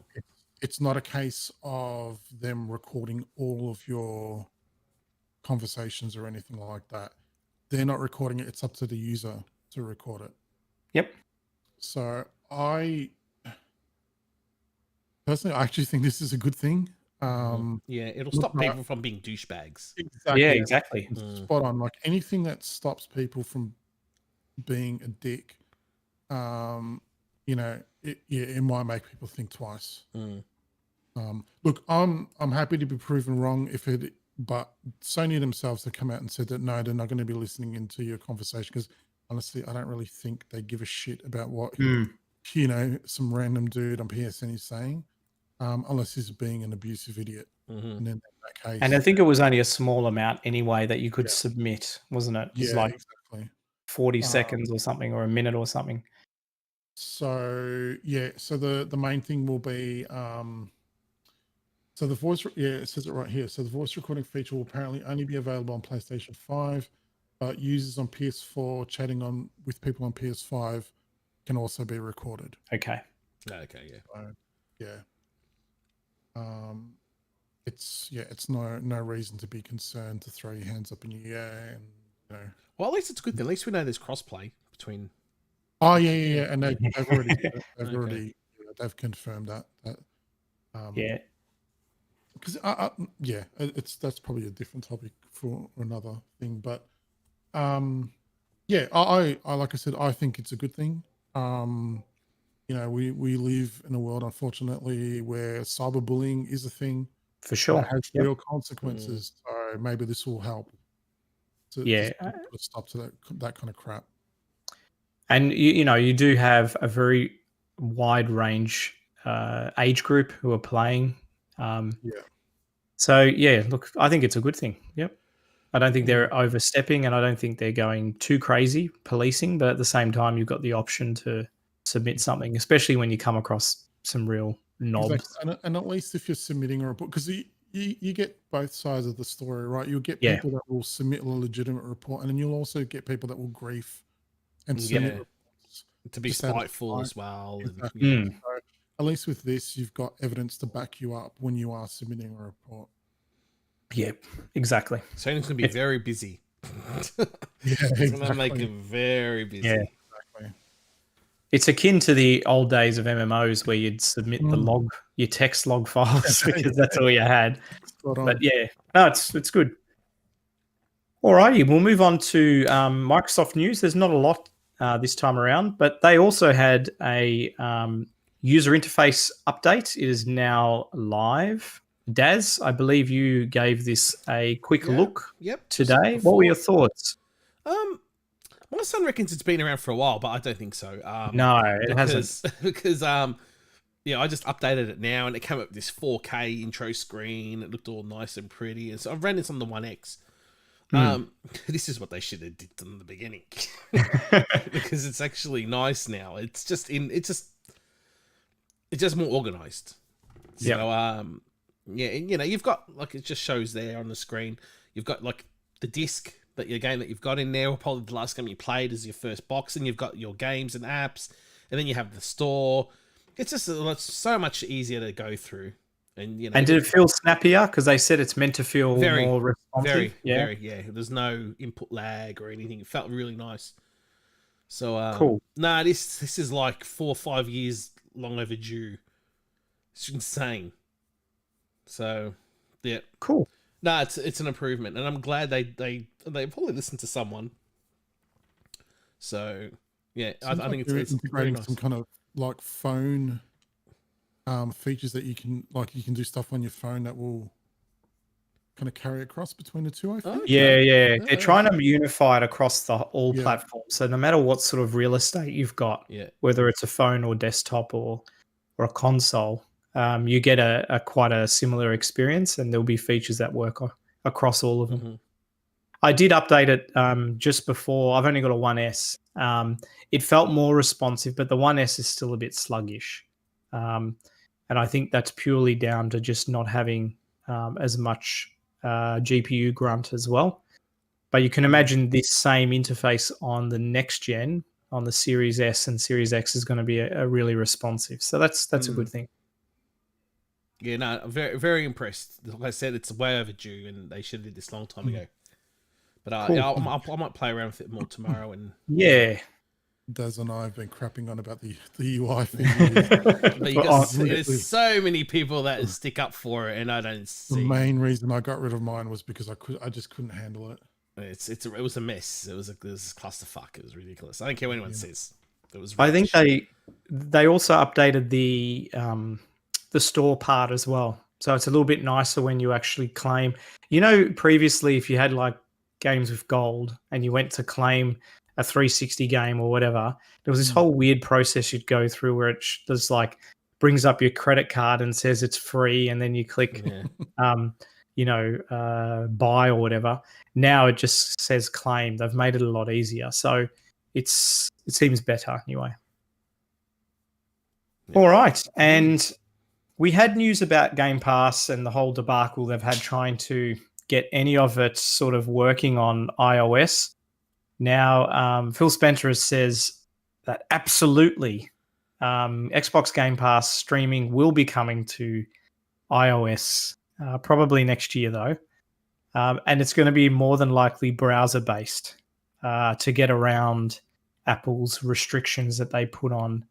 It's not a case of them recording all of your conversations or anything like that. They're not recording it. It's up to the user to record it. Yep. So I personally, I actually think this is a good thing. Yeah, it'll stop people from being douchebags. Exactly. Yeah, exactly. Spot on. Like anything that stops people from being a dick, it might make people think twice. Look, I'm happy to be proven wrong but Sony themselves have come out and said that no, they're not going to be listening into your conversation, because honestly, I don't really think they give a shit about what some random dude on PSN is saying, unless he's being an abusive idiot. And then in that case, And I think it was only a small amount anyway that you could submit, wasn't it? It was like exactly 40 seconds or something, or a minute or something. So so the main thing will be so the voice it says it right here. So the voice recording feature will apparently only be available on PlayStation 5, but users on PS4 chatting with people on PS5 can also be recorded. Okay. Okay, yeah. It's no reason to be concerned to throw your hands up in the air and Well, at least it's a good thing. At least we know there's crossplay between. Oh yeah, and they've already they've confirmed that. Yeah. Because that's probably a different topic for another thing, but I like I said, I think it's a good thing. We live in a world, unfortunately, where cyberbullying is a thing. For sure. It has real consequences. So maybe this will help Yeah. just put a stop to that kind of crap. And you do have a very wide range age group who are playing. Yeah. So yeah, look, I think it's a good thing. Yep. I don't think they're overstepping, and I don't think they're going too crazy policing. But at the same time, you've got the option to submit something, especially when you come across some real knobs. Exactly. And at least if you're submitting a report, because you get both sides of the story, right? You'll get Yeah. people that will submit a legitimate report, and then you'll also get people that will grief and submit reports to be just out of spiteful spite. as well. Exactly. And, So at least with this, you've got evidence to back you up when you are submitting a report. Yeah, exactly. Sony's going to be very busy. Yeah, It's going to make them very busy. Yeah. Exactly. It's akin to the old days of MMOs where you'd submit the log, your text log files, because that's all you had. Spot on. But yeah, no, it's good. Alrighty, we'll move on to Microsoft news. There's not a lot this time around, but they also had a user interface update. It is now live. Daz, I believe you gave this a quick look today. What were your thoughts? My son reckons it's been around for a while, but I don't think so. No, it hasn't. Because I just updated it now, and it came up with this 4K intro screen. It looked all nice and pretty, and so I've ran this on the One X. This is what they should have did in the beginning, because it's actually nice now. It's just more organized. So you've got, like, it just shows there on the screen. You've got like the disc that your game that you've got in there, or probably the last game you played as your first box, and you've got your games and apps, and then you have the store. It's just it's so much easier to go through. And and did it feel snappier? Because they said it's meant to feel more responsive. Very. There's no input lag or anything. It felt really nice. So cool. Nah, this is like 4 or 5 years long overdue. It's insane. So yeah, cool. No, it's an improvement, and I'm glad they probably listened to someone. So yeah, I think it's integrating nice. some kind of like phone features that you can do stuff on your phone that will kind of carry across between the two, I think. Yeah. They're trying to unify it across all platforms. So no matter what sort of real estate you've got, whether it's a phone or desktop or a console, you get a quite a similar experience, and there'll be features that work across all of them. Mm-hmm. I did update it just before. I've only got a 1S. It felt more responsive, but the 1S is still a bit sluggish. And I think that's purely down to just not having as much GPU grunt as well. But you can imagine this same interface on the next gen, on the Series S and Series X, is going to be a really responsive. So that's a good thing. Yeah, no, I'm very, very impressed. Like I said, it's way overdue, and they should have did this a long time ago. But Cool. I might play around with it more tomorrow. And yeah. Daz and I have been crapping on about the UI thing. But there's so many people that stick up for it, and I don't see. The main reason I got rid of mine was because I just couldn't handle it. It was a mess. It was a clusterfuck. It was ridiculous. I don't care what anyone says. It was. I think they also updated the store part as well, so it's a little bit nicer when you actually claim. Previously, if you had like games with gold and you went to claim a 360 game or whatever, there was this whole weird process you'd go through where it does like brings up your credit card and says it's free, and then you click buy or whatever. Now it just says claim. They've made it a lot easier, so it seems better anyway. All right, and we had news about Game Pass and the whole debacle they've had trying to get any of it sort of working on iOS. Now, Phil Spencer says that absolutely Xbox Game Pass streaming will be coming to iOS probably next year, though. And it's going to be more than likely browser-based to get around Apple's restrictions that they put on.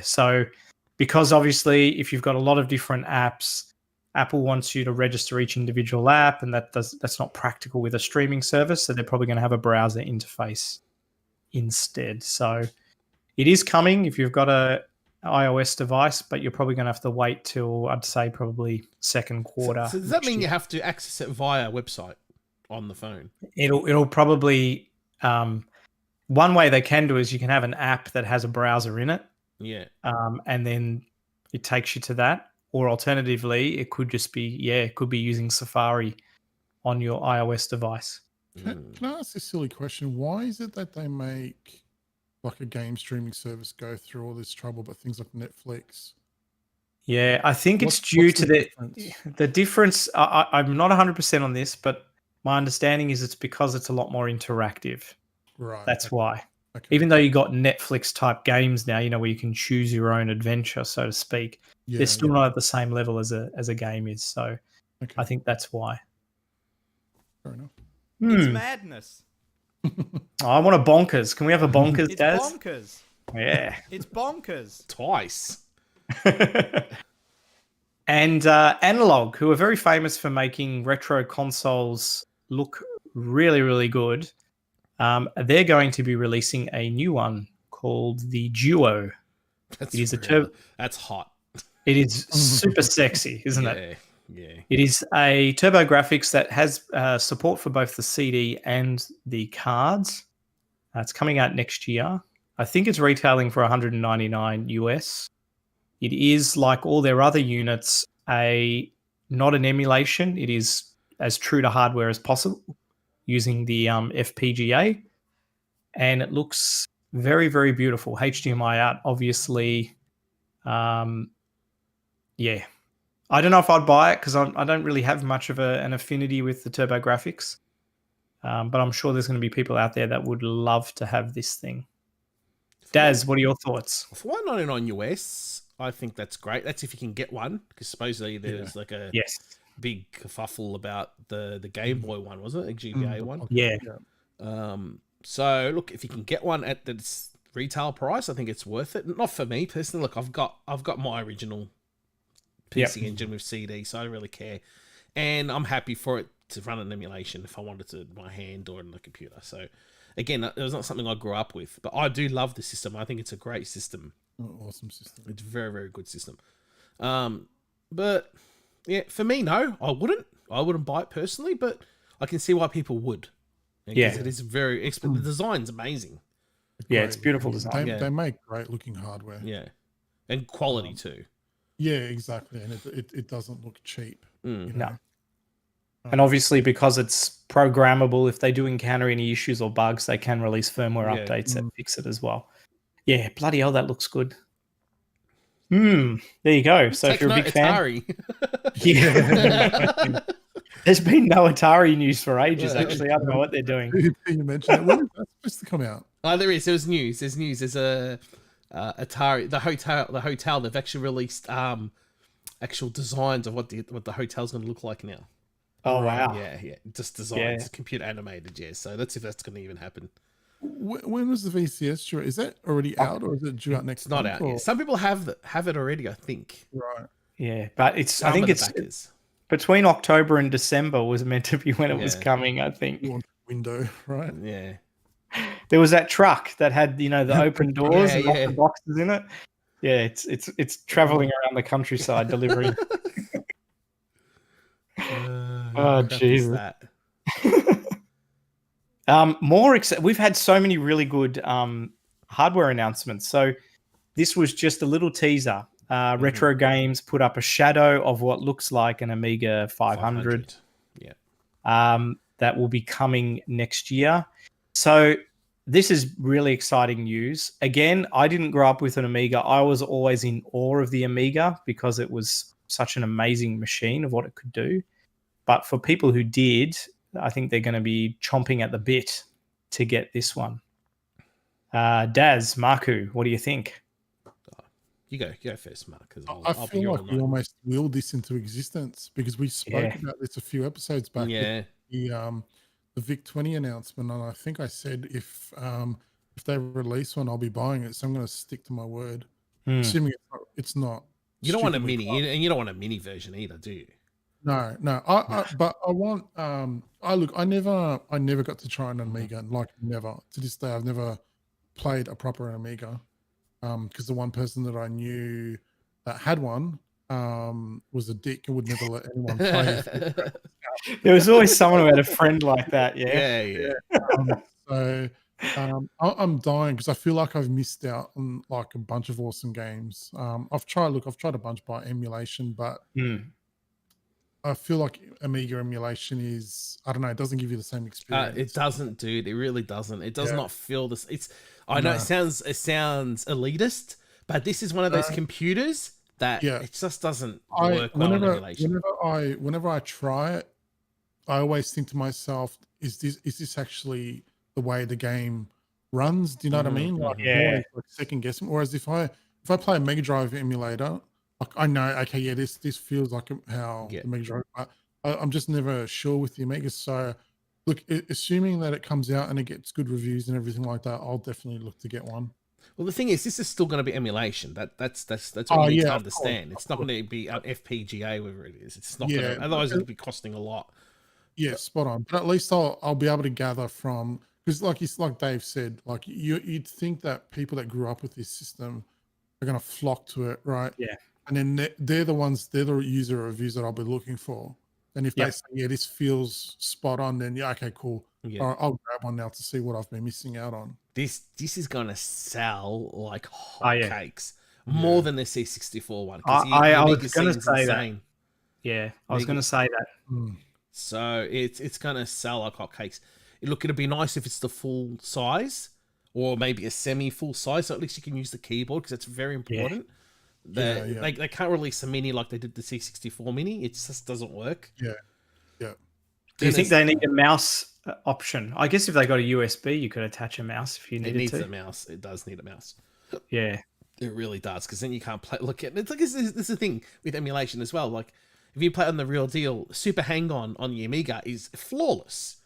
So because obviously if you've got a lot of different apps, Apple wants you to register each individual app, and that's not practical with a streaming service, so they're probably going to have a browser interface instead. So it is coming if you've got a iOS device, but you're probably going to have to wait till, I'd say, probably second quarter. So does that mean you have to access it via a website? on the phone. It'll probably one way they can do is you can have an app that has a browser in it, Yeah. and then it takes you to that. Or alternatively, it could just be it could be using Safari on your iOS device. Can I ask a silly question? Why is it that they make like a game streaming service go through all this trouble, but things like Netflix? Yeah, I think it's due to the difference. I'm not 100% on this, but my understanding is it's because it's a lot more interactive. Right. That's why. Okay. Even though you got Netflix type games now, where you can choose your own adventure, so to speak, they're still not at the same level as a game is. So I think that's why. Fair enough. It's madness. I want a bonkers. Can we have a bonkers, It's Daz? bonkers. Yeah. It's bonkers. Twice. And Analogue, who are very famous for making retro consoles look really, really good, they're going to be releasing a new one called the Duo. That's hot. It is super sexy, isn't it? Yeah. It is a TurboGrafx that has support for both the CD and the cards. It's coming out next year. I think it's retailing for $199 US. It is, like all their other units, not an emulation. It is as true to hardware as possible using the FPGA. And it looks very, very beautiful. HDMI out, obviously. Yeah. I don't know if I'd buy it because I don't really have much of an affinity with the TurboGrafx. But I'm sure there's going to be people out there that would love to have this thing. Daz, what are your thoughts? For $199 US, I think that's great. That's if you can get one, because supposedly there's like a big kerfuffle about the Game Boy one, wasn't it? The GBA one. Yeah. So look, if you can get one at its retail price, I think it's worth it. Not for me personally. Look, I've got my original PC engine with CD, so I don't really care, and I'm happy for it to run an emulation if I wanted to by hand or in the computer. So again, it was not something I grew up with, but I do love the system. I think it's a great system. Awesome system. It's a very, very good system. But yeah, for me, no, I wouldn't buy it personally, but I can see why people would. Because it is very the design's amazing. Yeah, it's beautiful design. They make great looking hardware. Yeah, and quality too. Yeah, exactly, and it doesn't look cheap. You know? No. And obviously, because it's programmable, if they do encounter any issues or bugs, they can release firmware updates that fix it as well. Yeah, bloody hell, that looks good. There you go. So if you're a big Atari. fan, there's been no Atari news for ages. Actually, I don't know what they're doing. You mentioned it. When is that supposed to come out? Oh, there is. There's news. There's a Atari. The hotel. They've actually released actual designs of what the hotel's going to look like now. Oh wow! Yeah. Just designs, computer animated. Yeah. So let's see if that's going to even happen. When was the VCS due? Is that already out, or is it due out next? It's not out yet. Some people have it already, I think. Right. Yeah, but I think it's between October and December was meant to be when it was coming. I think. You want the window, right? Yeah. There was that truck that had the open doors and lots of boxes in it. Yeah, it's traveling around the countryside delivering. Oh Jesus! We've had so many really good hardware announcements. So this was just a little teaser. Retro Games put up a shadow of what looks like an Amiga 500. Yeah. That will be coming next year. So this is really exciting news. Again, I didn't grow up with an Amiga. I was always in awe of the Amiga because it was such an amazing machine of what it could do. But for people who did, I think they're going to be chomping at the bit to get this one. Daz, Marku, what do you think? You go first, Mark. I feel like we almost willed this into existence because we spoke about this a few episodes back. Yeah. The VIC 20 announcement, and I think I said if they release one, I'll be buying it. So I'm going to stick to my word, assuming it's not. You don't want a mini, and you don't want a mini version either, do you? No. But I want. I never got to try an Amiga. Like never to this day, I've never played a proper Amiga. Because the one person that I knew that had one was a dick and would never let anyone play. There was always someone who had a friend like that. Yeah. Yeah. So I'm dying because I feel like I've missed out on like a bunch of awesome games. I've tried a bunch by emulation, but Mm. I feel like Amiga emulation is, I don't know, it doesn't give you the same experience. It doesn't, dude. It really doesn't. It does Yeah. not feel this. I know No. it sounds elitist, but this is one of those computers that Yeah. it just doesn't work well in Whenever emulation. whenever I try it, I always think to myself, is this actually the way the game runs? Do you know what I mean? Like, I'm Yeah. always, like, second guessing. Whereas if I play a Mega Drive emulator, like I know, okay, yeah, this feels like how Yeah. the Mega Drive. I'm just never sure with the Amiga. So, look, assuming that it comes out and it gets good reviews and everything like that, I'll definitely look to get one. Well, the thing is, this is still going to be emulation. That's what Oh, you need yeah, to of understand. course, It's not going to be an FPGA, whatever it is. It's not Yeah, going to. Otherwise, but- it'll be costing a lot. Yeah, spot on. But at least I'll be able to gather from, because like Dave said, like you'd think that people that grew up with this system are going to flock to it, right? Yeah. And then they're the user reviews that I'll be looking for. And if they Yep. say, yeah, this feels spot on, then yeah, okay, cool. Yeah. All right, I'll grab one now to see what I've been missing out on. This is going to sell like Oh, yeah. hotcakes, more than the C64 one. I was going to say that. Yeah, I was Amiga- going to say that. Mm. So it's going to sell like hotcakes. Look, it'd be nice if it's the full size, or maybe a semi full size, so at least you can use the keyboard because that's very important. Yeah. They can't release a mini like they did the C64 mini. It just doesn't work. Yeah. Do you think they need a mouse option? I guess if they got a USB, you could attach a mouse if you It needed needs to. a mouse. It does need a mouse. Yeah. It really does, because then you can't play. Look at it's like this is the thing with emulation as well. Like if you play on the real deal, Super Hang On the Amiga is flawless,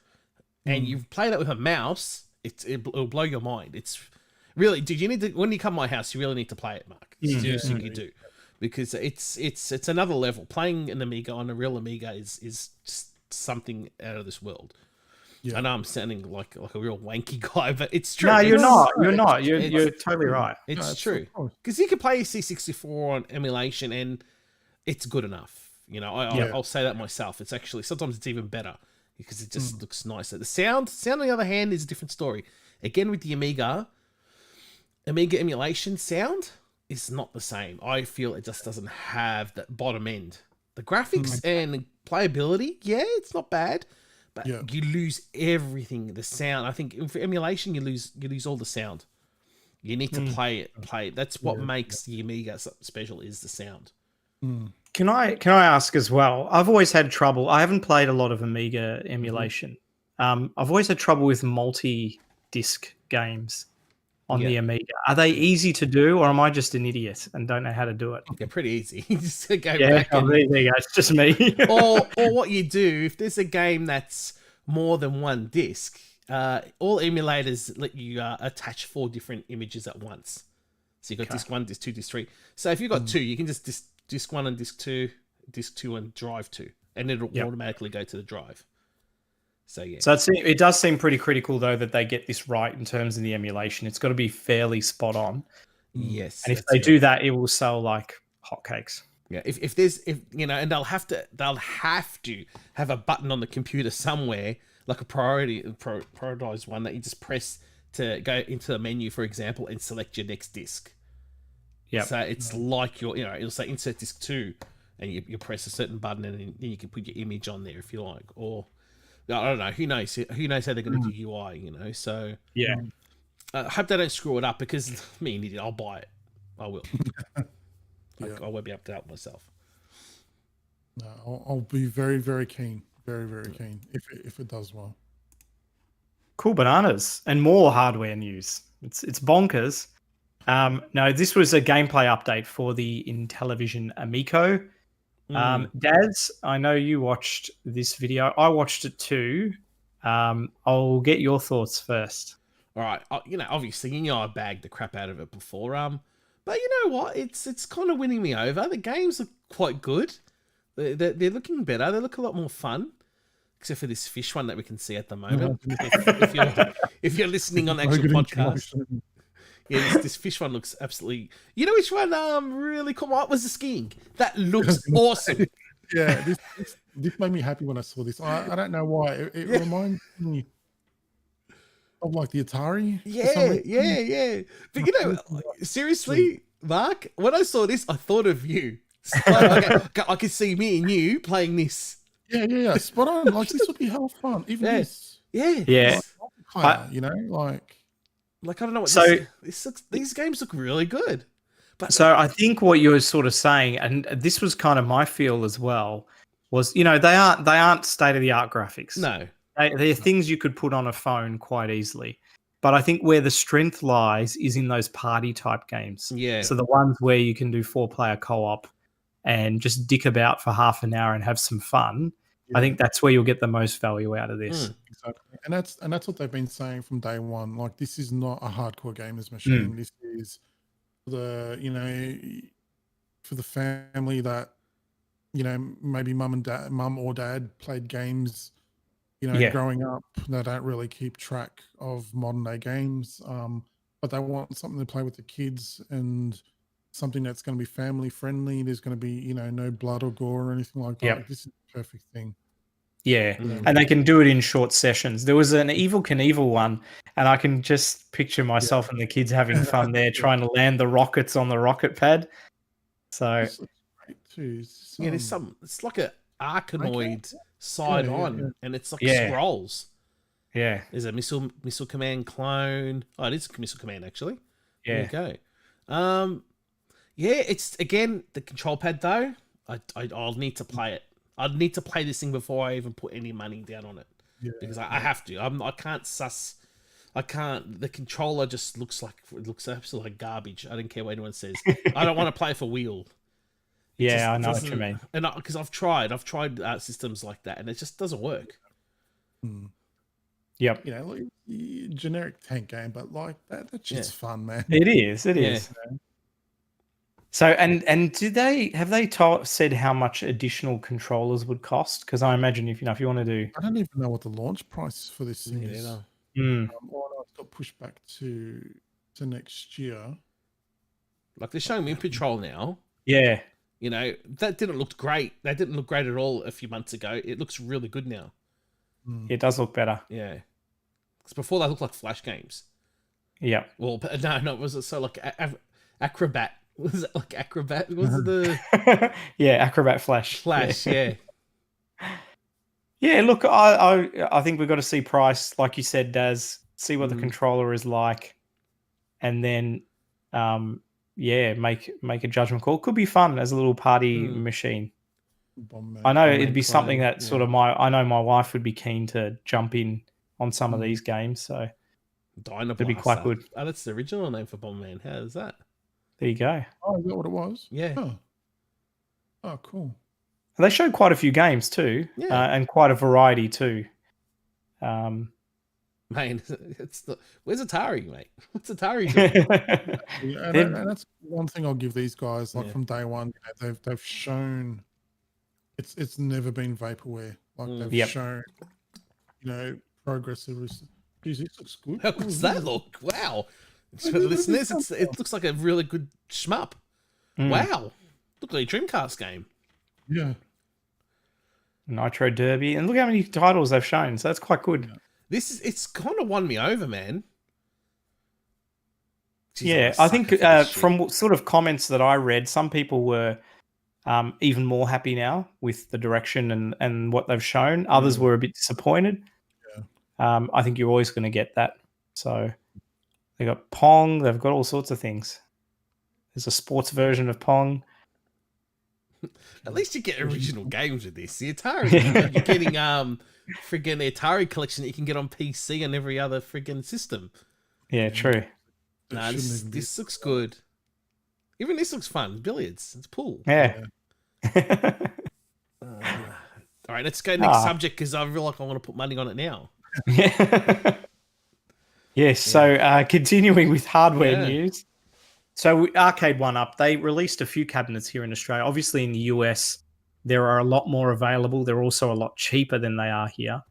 and you play that with a mouse, it'll blow your mind. It's really. Did you need to when you come to my house? You really need to play it, Mark. Seriously, you do, because it's another level. Playing an Amiga on a real Amiga is just something out of this world. Yeah. I know I'm sounding like a real wanky guy, but it's true. No, you're It's- not. You're not. it's- You're totally right. It's No, true, of course. because you can play C64 on emulation and it's good enough. You know, I'll say that myself. It's actually sometimes it's even better because it just looks nicer. The sound on the other hand is a different story. Again, with the Amiga emulation sound is not the same. I feel it just doesn't have that bottom end. The graphics and playability, yeah, it's not bad, but you lose everything. The sound, I think, for emulation, you lose all the sound. You need to play it. That's what makes the Amiga special, is the sound. Can I ask as well? I've always had trouble. I haven't played a lot of Amiga emulation. I've always had trouble with multi-disc games on the Amiga. Are they easy to do, or am I just an idiot and don't know how to do it? They're pretty easy. You just go Yeah, back and, there you go. It's just me. or what you do if there's a game that's more than one disc. All emulators let you attach 4 different images at once. So you've got disc 1, disc 2, disc 3. So if you've got 2, you can just disc 1 and disc 2 and drive 2, and it'll automatically go to the drive. So yeah. So it does seem pretty critical though that they get this right in terms of the emulation. It's got to be fairly spot on. Yes. And if they do that, it will sell like hotcakes. Yeah, if there's you know, and they'll have to have a button on the computer somewhere, like a prioritized one that you just press to go into the menu, for example, and select your next disc. Yeah. So it's like it'll say insert disc 2, and you press a certain button, and then you can put your image on there if you like. Or I don't know, who knows how they're going to do UI, you know. So Yeah. I hope they don't screw it up, because me an idiot, I'll buy it. I will. I won't be able to help myself. No, I'll be very, very keen, very, very keen if it does well. Cool bananas and more hardware news. It's bonkers. No, this was a gameplay update for the Intellivision Amico. Daz, I know you watched this video. I watched it too. I'll get your thoughts first. All right, obviously, I bagged the crap out of it before. But you know what? It's kind of winning me over. The games are quite good. They're looking better. They look a lot more fun, except for this fish one that we can see at the moment. if you're listening on the actual podcast, yeah, this fish one looks absolutely. You know which one? Really cool. What was the skiing? That looks awesome. Yeah, this made me happy when I saw this. I don't know why. It reminds me of like the Atari. For some reason. Yeah. But you know, seriously, Mark, when I saw this, I thought of you. I could see me and you playing this. Yeah. Spot on. Like this would be hell fun. Even Yeah. this. Yeah. Multiplayer, you know, like I don't know what So- this looks. These games look really good. But So I think what you were sort of saying, and this was kind of my feel as well, was they aren't state of the art graphics. no, They're things you could put on a phone quite easily. But I think where the strength lies is in those party type games. yeah, So the ones where you can do 4-player co-op and just dick about for half an hour and have some fun. I think that's where you'll get the most value out of this. exactly. And that's what they've been saying from day one. Like this is not a hardcore gamers machine. This is for the family that maybe mum or dad played games growing up. They don't really keep track of modern day games, but they want something to play with the kids and something that's going to be family friendly. There's going to be no blood or gore or anything like that. Yep. Like, this is the perfect thing. Yeah, and they can do it in short sessions. There was an Evil Knievel one, and I can just picture myself and the kids having fun there, trying to land the rockets on the rocket pad. So This looks great too. there's some. It's like a Arkanoid side on, and it's like Yeah. scrolls. yeah, There's a missile command clone. Oh, it is a missile command actually. There yeah, you go. It's again the control pad though. I'll need to play it. I'd need to play this thing before I even put any money down on it because I have to. I can't suss. I can't. The controller just looks absolutely like garbage. I don't care what anyone says. I don't want to play for wheel. yeah. I know what you mean. And because I've tried systems like that, and it just doesn't work. Yep, Generic tank game, but like that's just fun, man. it is. It is. So, and have they said how much additional controllers would cost? Because I imagine if you want to do, I don't even know what the launch price for this thing is. Yeah. Or it's got pushed back to next year. Like they're showing me Patrol now. yeah, That didn't look great. That didn't look great at all a few months ago. It looks really good now. it does look better. Yeah. Because before they looked like Flash games. Yeah, Well, no, was it so like Acrobat? Was it like Acrobat? Was it the yeah, Acrobat Flash. Flash? Yeah. Yeah, look, I think we've got to see price, like you said, Daz. See what the controller is like, and then, make a judgment call. Could be fun as a little party machine. I know it'd be something that sort of I know my wife would be keen to jump in on some of these games, so it'd be quite good. Oh, that's the original name for Bomberman. How is that? There you go. Oh, is that what it was? Yeah. Oh, cool. They showed quite a few games too, and quite a variety too. Man, where's Atari, mate? What's Atari doing? And that's one thing I'll give these guys. Like from day one, they've shown it's never been vaporware. Like they've shown, progress. Geez, this looks good. How does that look? Wow. For the listeners, it looks like a really good shmup. Wow. Look like a Dreamcast game. Yeah. Nitro Derby, and look how many titles they've shown. So that's quite good. It's kind of won me over, man. Jeez, Yeah, I think from sort of comments that I read, some people were even more happy now with the direction and what they've shown. Others were a bit disappointed. Yeah. I think you're always going to get that. So they got Pong. They've got all sorts of things. There's a sports version of Pong. At least you get original games with this. The Atari, you're getting friggin' the Atari collection that you can get on PC and every other friggin' system. Yeah, true. Nah, this looks good. Even this looks fun. Billiards. It's pool. Yeah. All right, let's go next subject because I feel like I want to put money on it now. Yes. So continuing with hardware news. So Arcade 1UP, they released a few cabinets here in Australia. Obviously in the US, there are a lot more available. They're also a lot cheaper than they are here.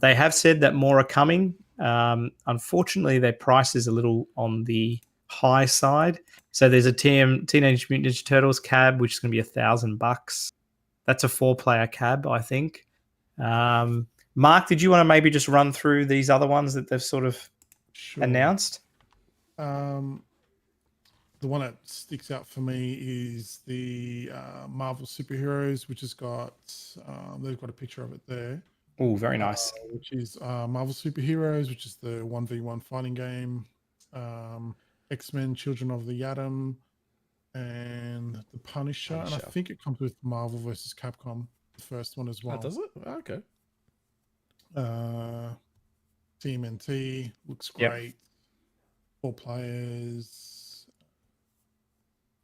They have said that more are coming. Unfortunately, their price is a little on the high side. So there's a Teenage Mutant Ninja Turtles cab, which is going to be $1,000. That's a 4-player cab, I think. Mark, did you want to maybe just run through these other ones that they've sort of Sure. announced? The one that sticks out for me is the Marvel superheroes, which has got they've got a picture of it there. Oh, very nice. Which is Marvel superheroes, which is the 1v1 fighting game. X-Men: Children of the Atom, and the Punisher. And I think it comes with Marvel versus Capcom, the first one as well. Oh, does it? Oh, okay. TMNT looks great. 4 players.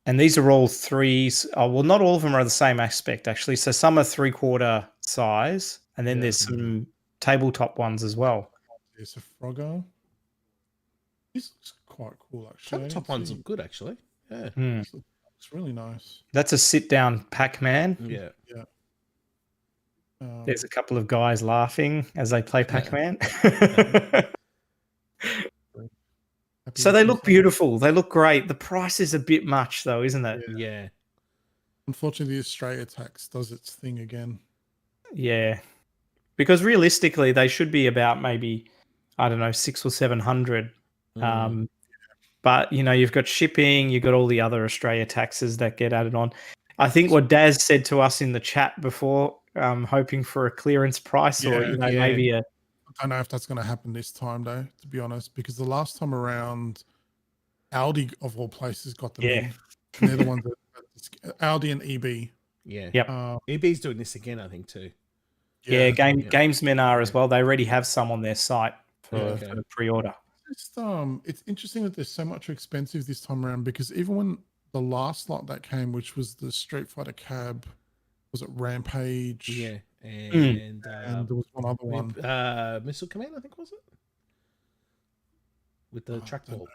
And these are all threes. Oh, well, not all of them are the same aspect, actually. So some are 3/4 size, and then there's some tabletop ones as well. There's a Frogger. This looks quite cool, actually. Tabletop ones look good, actually. Yeah. It's really nice. That's a sit-down Pac-Man. Yeah. Yeah. There's a couple of guys laughing as they play Pac-Man. So they look beautiful. They look great. The price is a bit much, though, isn't it? Yeah. Unfortunately, the Australia tax does its thing again. Yeah. Because realistically, they should be about maybe, I don't know, 600 or 700. But, you know, you've got shipping, you've got all the other Australia taxes that get added on. I think what Daz said to us in the chat before, hoping for a clearance price or, you know, maybe a... I don't know if that's going to happen this time, though, to be honest, because the last time around, Audi, of all places, got them in. And they're the ones that Audi and EB. Yeah. Yep. EB's doing this again, I think, too. Yeah, Gamesmen are as well. They already have some on their site for the pre-order. It's interesting that they're so much expensive this time around, because even when the last lot that came, which was the Street Fighter cab, was it Rampage? Yeah. And there was one other one. Missile Command, I think, was it? With the trackball.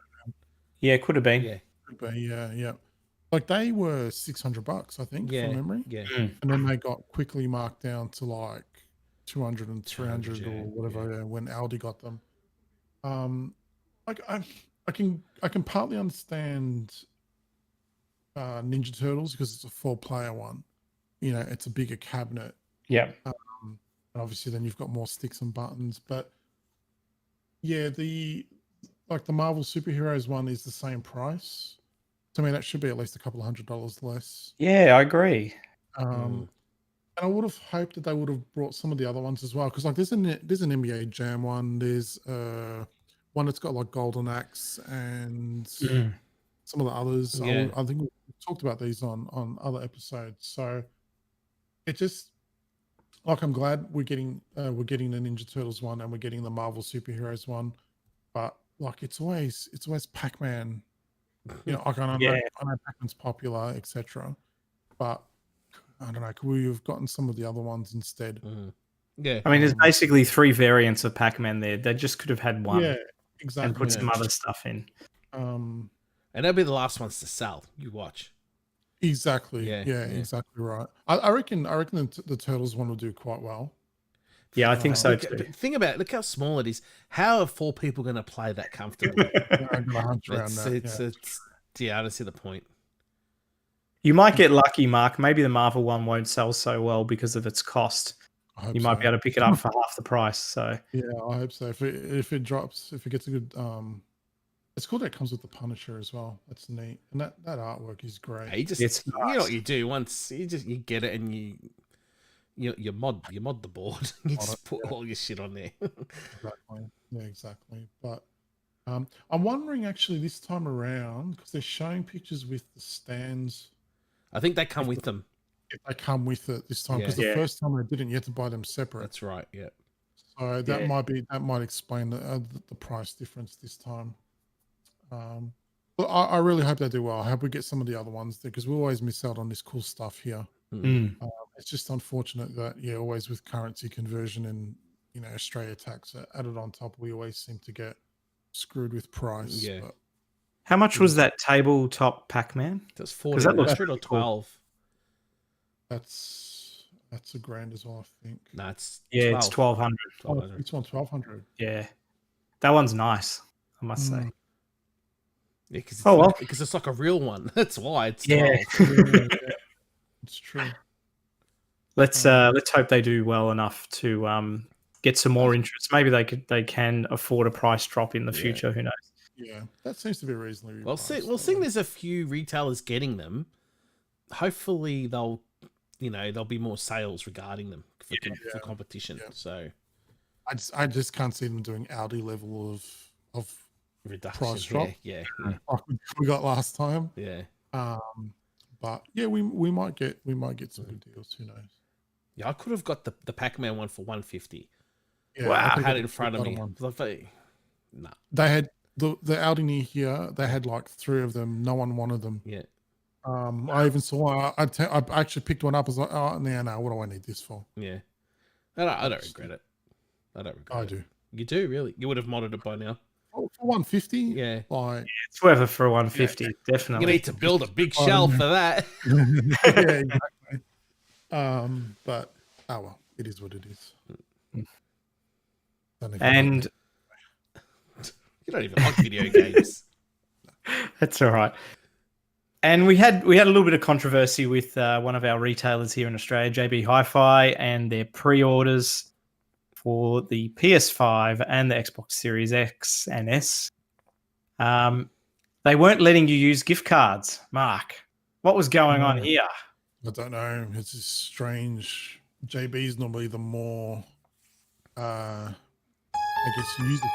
Yeah, could have been. Yeah. Could be, yeah. Like they were $600, I think, from memory. Yeah. And then they got quickly marked down to like 200 and 300 or whatever when Audi got them. Like I can partly understand Ninja Turtles because it's a 4-player one. You know, it's a bigger cabinet. Yeah. And obviously then you've got more sticks and buttons. But yeah, the Marvel superheroes one is the same price. So I mean that should be at least a couple of $100 less. Yeah, I agree. And I would have hoped that they would have brought some of the other ones as well, because like there's an NBA Jam one, there's one that's got like Golden Axe and some of the others. Yeah. I think we've talked about these on other episodes. So it just like I'm glad we're getting the Ninja Turtles one and we're getting the Marvel superheroes one, but like it's always Pac-Man. You know, like I know Pac-Man's popular, etc. But I don't know. Could we have gotten some of the other ones instead? Yeah. I mean, there's basically 3 variants of Pac-Man there. They just could have had one. Yeah, exactly. And put some other stuff in. And they'll be the last ones to sell. You watch. Exactly. Yeah, exactly right. I reckon the Turtles one will do quite well. Yeah, I think so too. Think about it. Look how small it is. How are 4 people going to play that comfortably? I don't see the point. You might get lucky, Mark. Maybe the Marvel one won't sell so well because of its cost. You might be able to pick it up for half the price. So yeah, I hope so. If it drops, if it gets a good, it's cool that it comes with the Punisher as well. That's neat, and that artwork is great. Hey, you know what you do once you get it and you mod the board. You just put all your shit on there. Exactly. Yeah, exactly. But I'm wondering actually this time around, because they're showing pictures with the stands. I think they come with them. If they come with it this time, because the first time they didn't, you had to buy them separate. That's right. Yeah. So that might explain the price difference this time. But I really hope they do well. I hope we get some of the other ones there, because we always miss out on this cool stuff here. It's just unfortunate that always with currency conversion and Australia tax added on top, we always seem to get screwed with price. Yeah. But how much was that tabletop Pac-Man? That's 400 or 12. That's $1,000 as well, I think. No, it's 12. It's 1,200. It's on 1,200. Yeah, that one's nice, I must say. Yeah, because it's like a real one. That's why it's 12. It's true. Let's hope they do well enough to get some more interest. Maybe they can afford a price drop in the future. Who knows? Yeah, that seems to be reasonably. Well, seeing there's a few retailers getting them, hopefully there'll be more sales regarding them for competition. Yeah. So I just can't see them doing Audi level of reduction. Price drop. Yeah. like we got last time. Yeah. But yeah, we might get some good deals. Who knows? Yeah, I could have got the Pac-Man one for $150. Yeah, Wow, I think had I it in front of me. one. Nah. They had the Audi near here. They had like 3 of them. No one wanted them. Yeah. I even saw. I actually picked one up. I was like, oh no, what do I need this for? Yeah. I don't regret it. I don't regret it. I do. You do, really? You would have modded it by now. Oh, for 150. Yeah. Like It's worth it for 150. Definitely. You need to build a big shelf for that. yeah, exactly. But well, it is what it is. And you don't even like video games. that's all right. And we had a little bit of controversy with one of our retailers here in Australia, JB Hi-Fi, and their pre-orders for the PS5 and the Xbox Series X and S. They weren't letting you use gift cards. Mark, what was going on here? I don't know. It's just strange. JB's normally the more, I guess, user.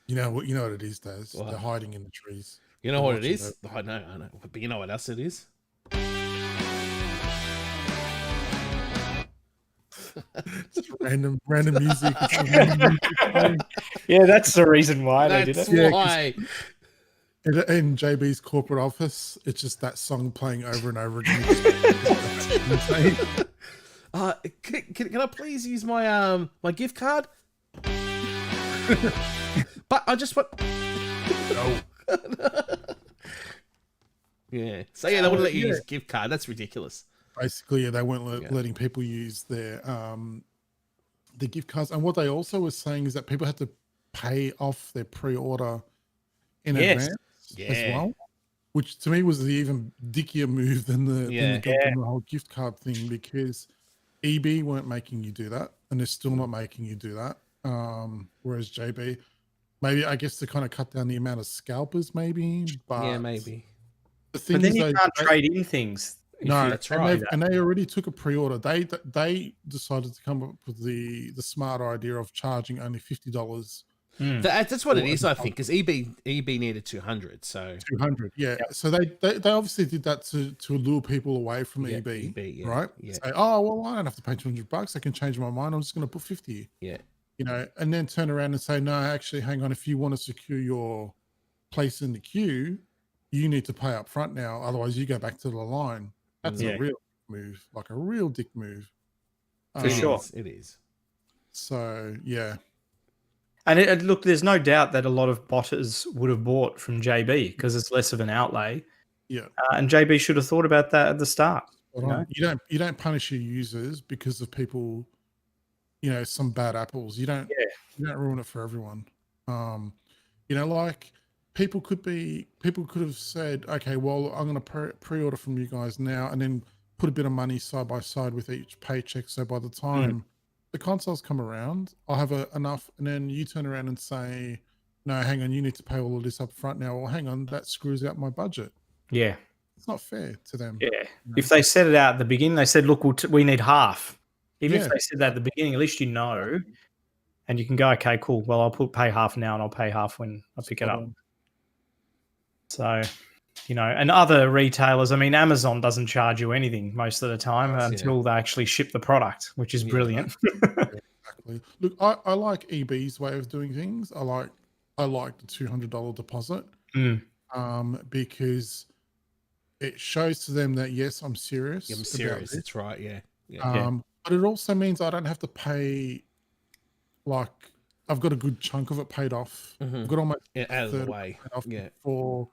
You know what it is, Daz? What? They're hiding in the trees. You know what it is? I know. But you know what else it is? Just random music. Yeah, that's the reason why they did it. Yeah, why. In JB's corporate office, it's just that song playing over and over again. Can I please use my my gift card? But I just want. No. Yeah. So yeah, they wouldn't let you use gift card. That's ridiculous. Basically, yeah, they weren't letting people use their the gift cards. And what they also were saying is that people had to pay off their pre-order in advance as well, which to me was the even dickier move than the whole gift card thing, because EB weren't making you do that, and they're still not making you do that. Whereas JB, maybe I guess to kind of cut down the amount of scalpers, maybe. But yeah, maybe. The thing But then is, you can't trade in things. No, that's right. And they already took a pre-order. They decided to come up with the smart idea of charging only $50. That's what it is, I think, because EB needed 200, so 200, yeah. Yep. So they obviously did that to lure people away from EB, right? Yeah. Say, oh well, I don't have to pay $200. I can change my mind. I'm just going to put 50. Yeah. You know, and then turn around and say, no, actually, hang on. If you want to secure your place in the queue, you need to pay up front now. Otherwise, you go back to the line. That's a real move, like a real dick move. For sure. It is. So, yeah. And look, there's no doubt that a lot of botters would have bought from JB because it's less of an outlay. Yeah. And JB should have thought about that at the start. You don't punish your users because of people, some bad apples. You don't ruin it for everyone. Like people could have said, okay, well, I'm going to pre-order from you guys now, and then put a bit of money side by side with each paycheck. So by the time the consoles come around, I'll have enough, and then you turn around and say, no, hang on, you need to pay all of this up front now. Well, hang on, that screws out my budget. Yeah. It's not fair to them. Yeah. If they said it out at the beginning, they said, look, we need half. Even if they said that at the beginning, at least and you can go, okay, cool. Well, I'll pay half now, and I'll pay half when I pick it up. So, and other retailers, I mean, Amazon doesn't charge you anything most of the time until they actually ship the product, which is brilliant. Exactly. Look, I like EB's way of doing things. I like the $200 deposit because it shows to them that, yes, I'm serious. I'm serious. That's right. Yeah. But it also means I don't have to pay, like, I've got a good chunk of it paid off. I've got almost out of the way. Before.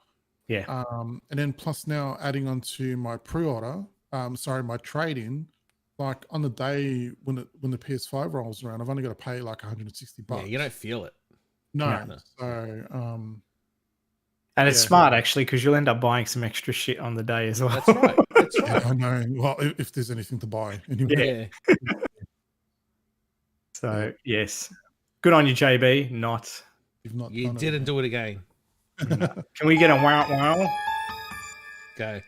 Yeah. And then plus now adding on to my pre-order, my trade-in, like on the day when the PS5 rolls around, I've only got to pay like $160. Yeah, you don't feel it. No. So And it's Yeah. smart actually because you'll end up buying some extra shit on the day as well. That's right. That's Yeah, right. I know. Well, if there's anything to buy anyway. Yeah. So yes, good on you, JB. Not. You've not You done didn't it. do it again. No. Can we get a wow wow? Go.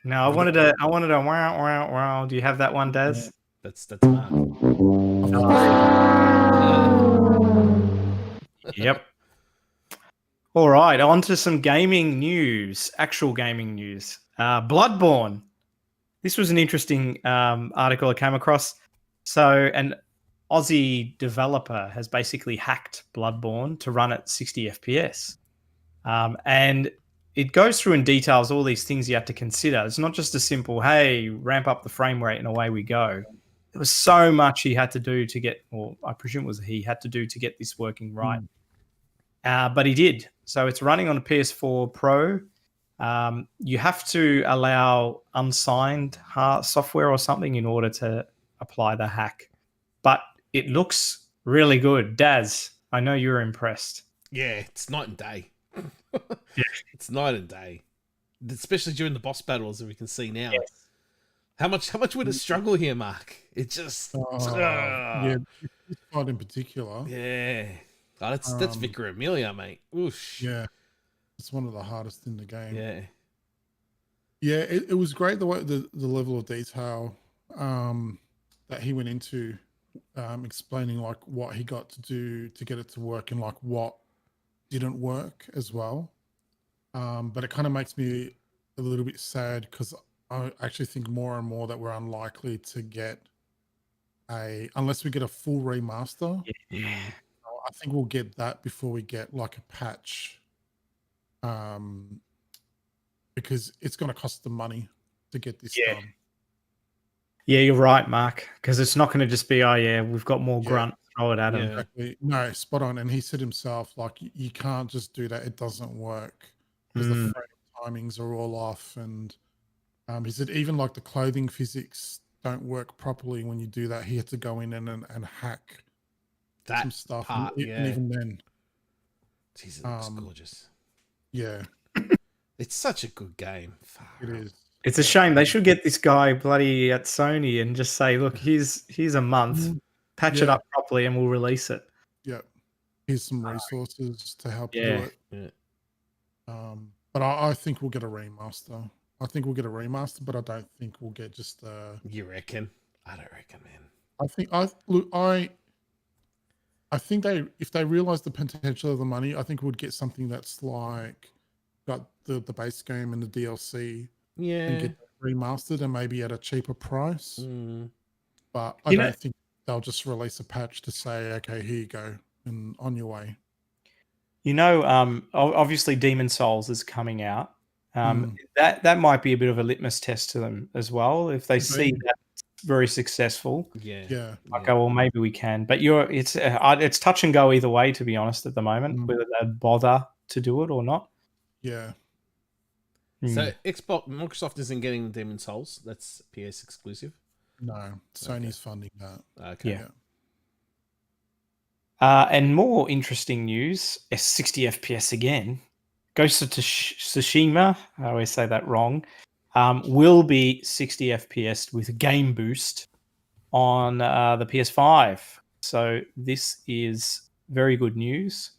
No, I wanted a wow wow wow. Do you have that one, Daz? That's Mark. I've got Yep. All right, on to some gaming news, actual gaming news. Bloodborne. This was an interesting article I came across. So, an Aussie developer has basically hacked Bloodborne to run at 60 FPS. And it goes through and details all these things you have to consider. It's not just a simple, hey, ramp up the frame rate and away we go. There was so much he had to do to get, or I presume it was he had to do to get this working right. But he did. So it's running on a PS4 Pro. You have to allow unsigned software or something in order to apply the hack. But it looks really good. Daz, I know you're impressed. Yeah, it's night and day. Yeah. It's night and day, especially during the boss battles that we can see now. Yes. How much would it struggle here, Mark? It just yeah, this fight in particular. yeah. Oh, that's Vicar Amelia, mate. Oosh. Yeah, it's one of the hardest in the game. Yeah. Yeah, it was great the way the level of detail that he went into, explaining like what he got to do to get it to work and like what didn't work as well. But it kind of makes me a little bit sad because I actually think more and more that we're unlikely to get unless we get a full remaster. Mm. I think we'll get that before we get like a patch. Because it's going to cost them money to get this done. Yeah, you're right, Mark. Because it's not going to just be, oh yeah, we've got more grunt, throw it at him. Exactly. No, spot on. And he said himself, like, you can't just do that. It doesn't work because the frame timings are all off. And he said even like the clothing physics don't work properly when you do that. He had to go in and hack That some stuff. part, and even then, Jesus, it looks gorgeous. Yeah, It's such a good game. it is. It's a shame. They should get this guy bloody at Sony and just say, look, here's a month, patch it up properly, and we'll release it. Yeah. Here's some resources to help do it. Yeah. But I think we'll get a remaster. I think we'll get a remaster, but I don't think we'll get just You reckon? I don't reckon, man. I think if they realize the potential of the money, I think we'd get something that's like got the base game and the DLC and get remastered and maybe at a cheaper price. But I don't think they'll just release a patch to say, okay, here you go and on your way. You know, obviously Demon Souls is coming out. That might be a bit of a litmus test to them as well. If they see that it's very successful, I go, well, maybe we can. But it's touch and go either way, to be honest, at the moment, whether they bother to do it or not. Yeah. So Microsoft isn't getting Demon Souls. That's PS exclusive. No, Sony's funding that. Okay. Yeah. And more interesting news: 60 FPS again. Ghost of Tsushima, I always say that wrong, will be 60 FPS with Game Boost on the PS5. So this is very good news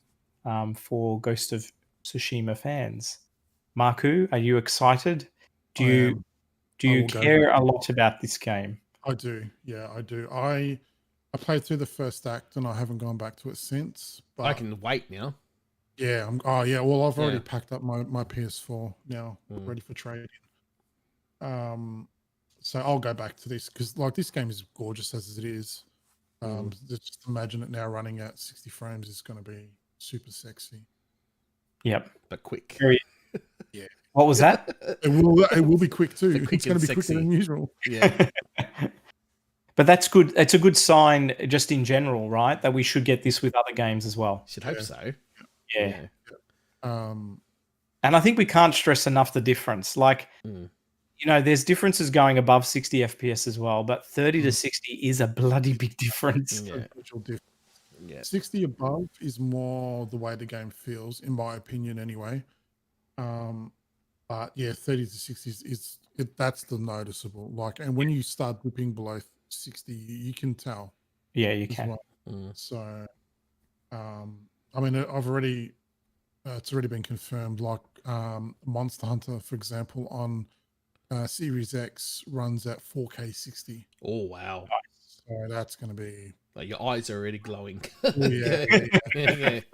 for Ghost of Tsushima fans. Marku, are you excited? Do you care a lot about this game? I do. Yeah, I do. I played through the first act and I haven't gone back to it since. But I can wait now. Yeah. Well, I've already packed up my PS4 now, ready for trading. So I'll go back to this because like this game is gorgeous as it is. Just imagine it now running at 60 frames is going to be super sexy. Yep, but quick. Yeah. What was that? It will be quick too. It's going to be quicker than usual. Yeah. But that's good. It's a good sign just in general, right? That we should get this with other games as well. Should hope so. Yeah. And I think we can't stress enough the difference. Like, you know, there's differences going above 60 FPS as well, but 30 to 60 is a bloody big difference. Yeah. 60 above is more the way the game feels, in my opinion anyway. But yeah, 30 to 60 that's the noticeable. Like, and when you start dipping below 60, you can tell Yeah, you as can. well. So, I mean, I've already it's already been confirmed. Like, Monster Hunter, for example, on Series X runs at 4K 60. Oh wow! So that's going to be. Like your eyes are already glowing. Oh, yeah.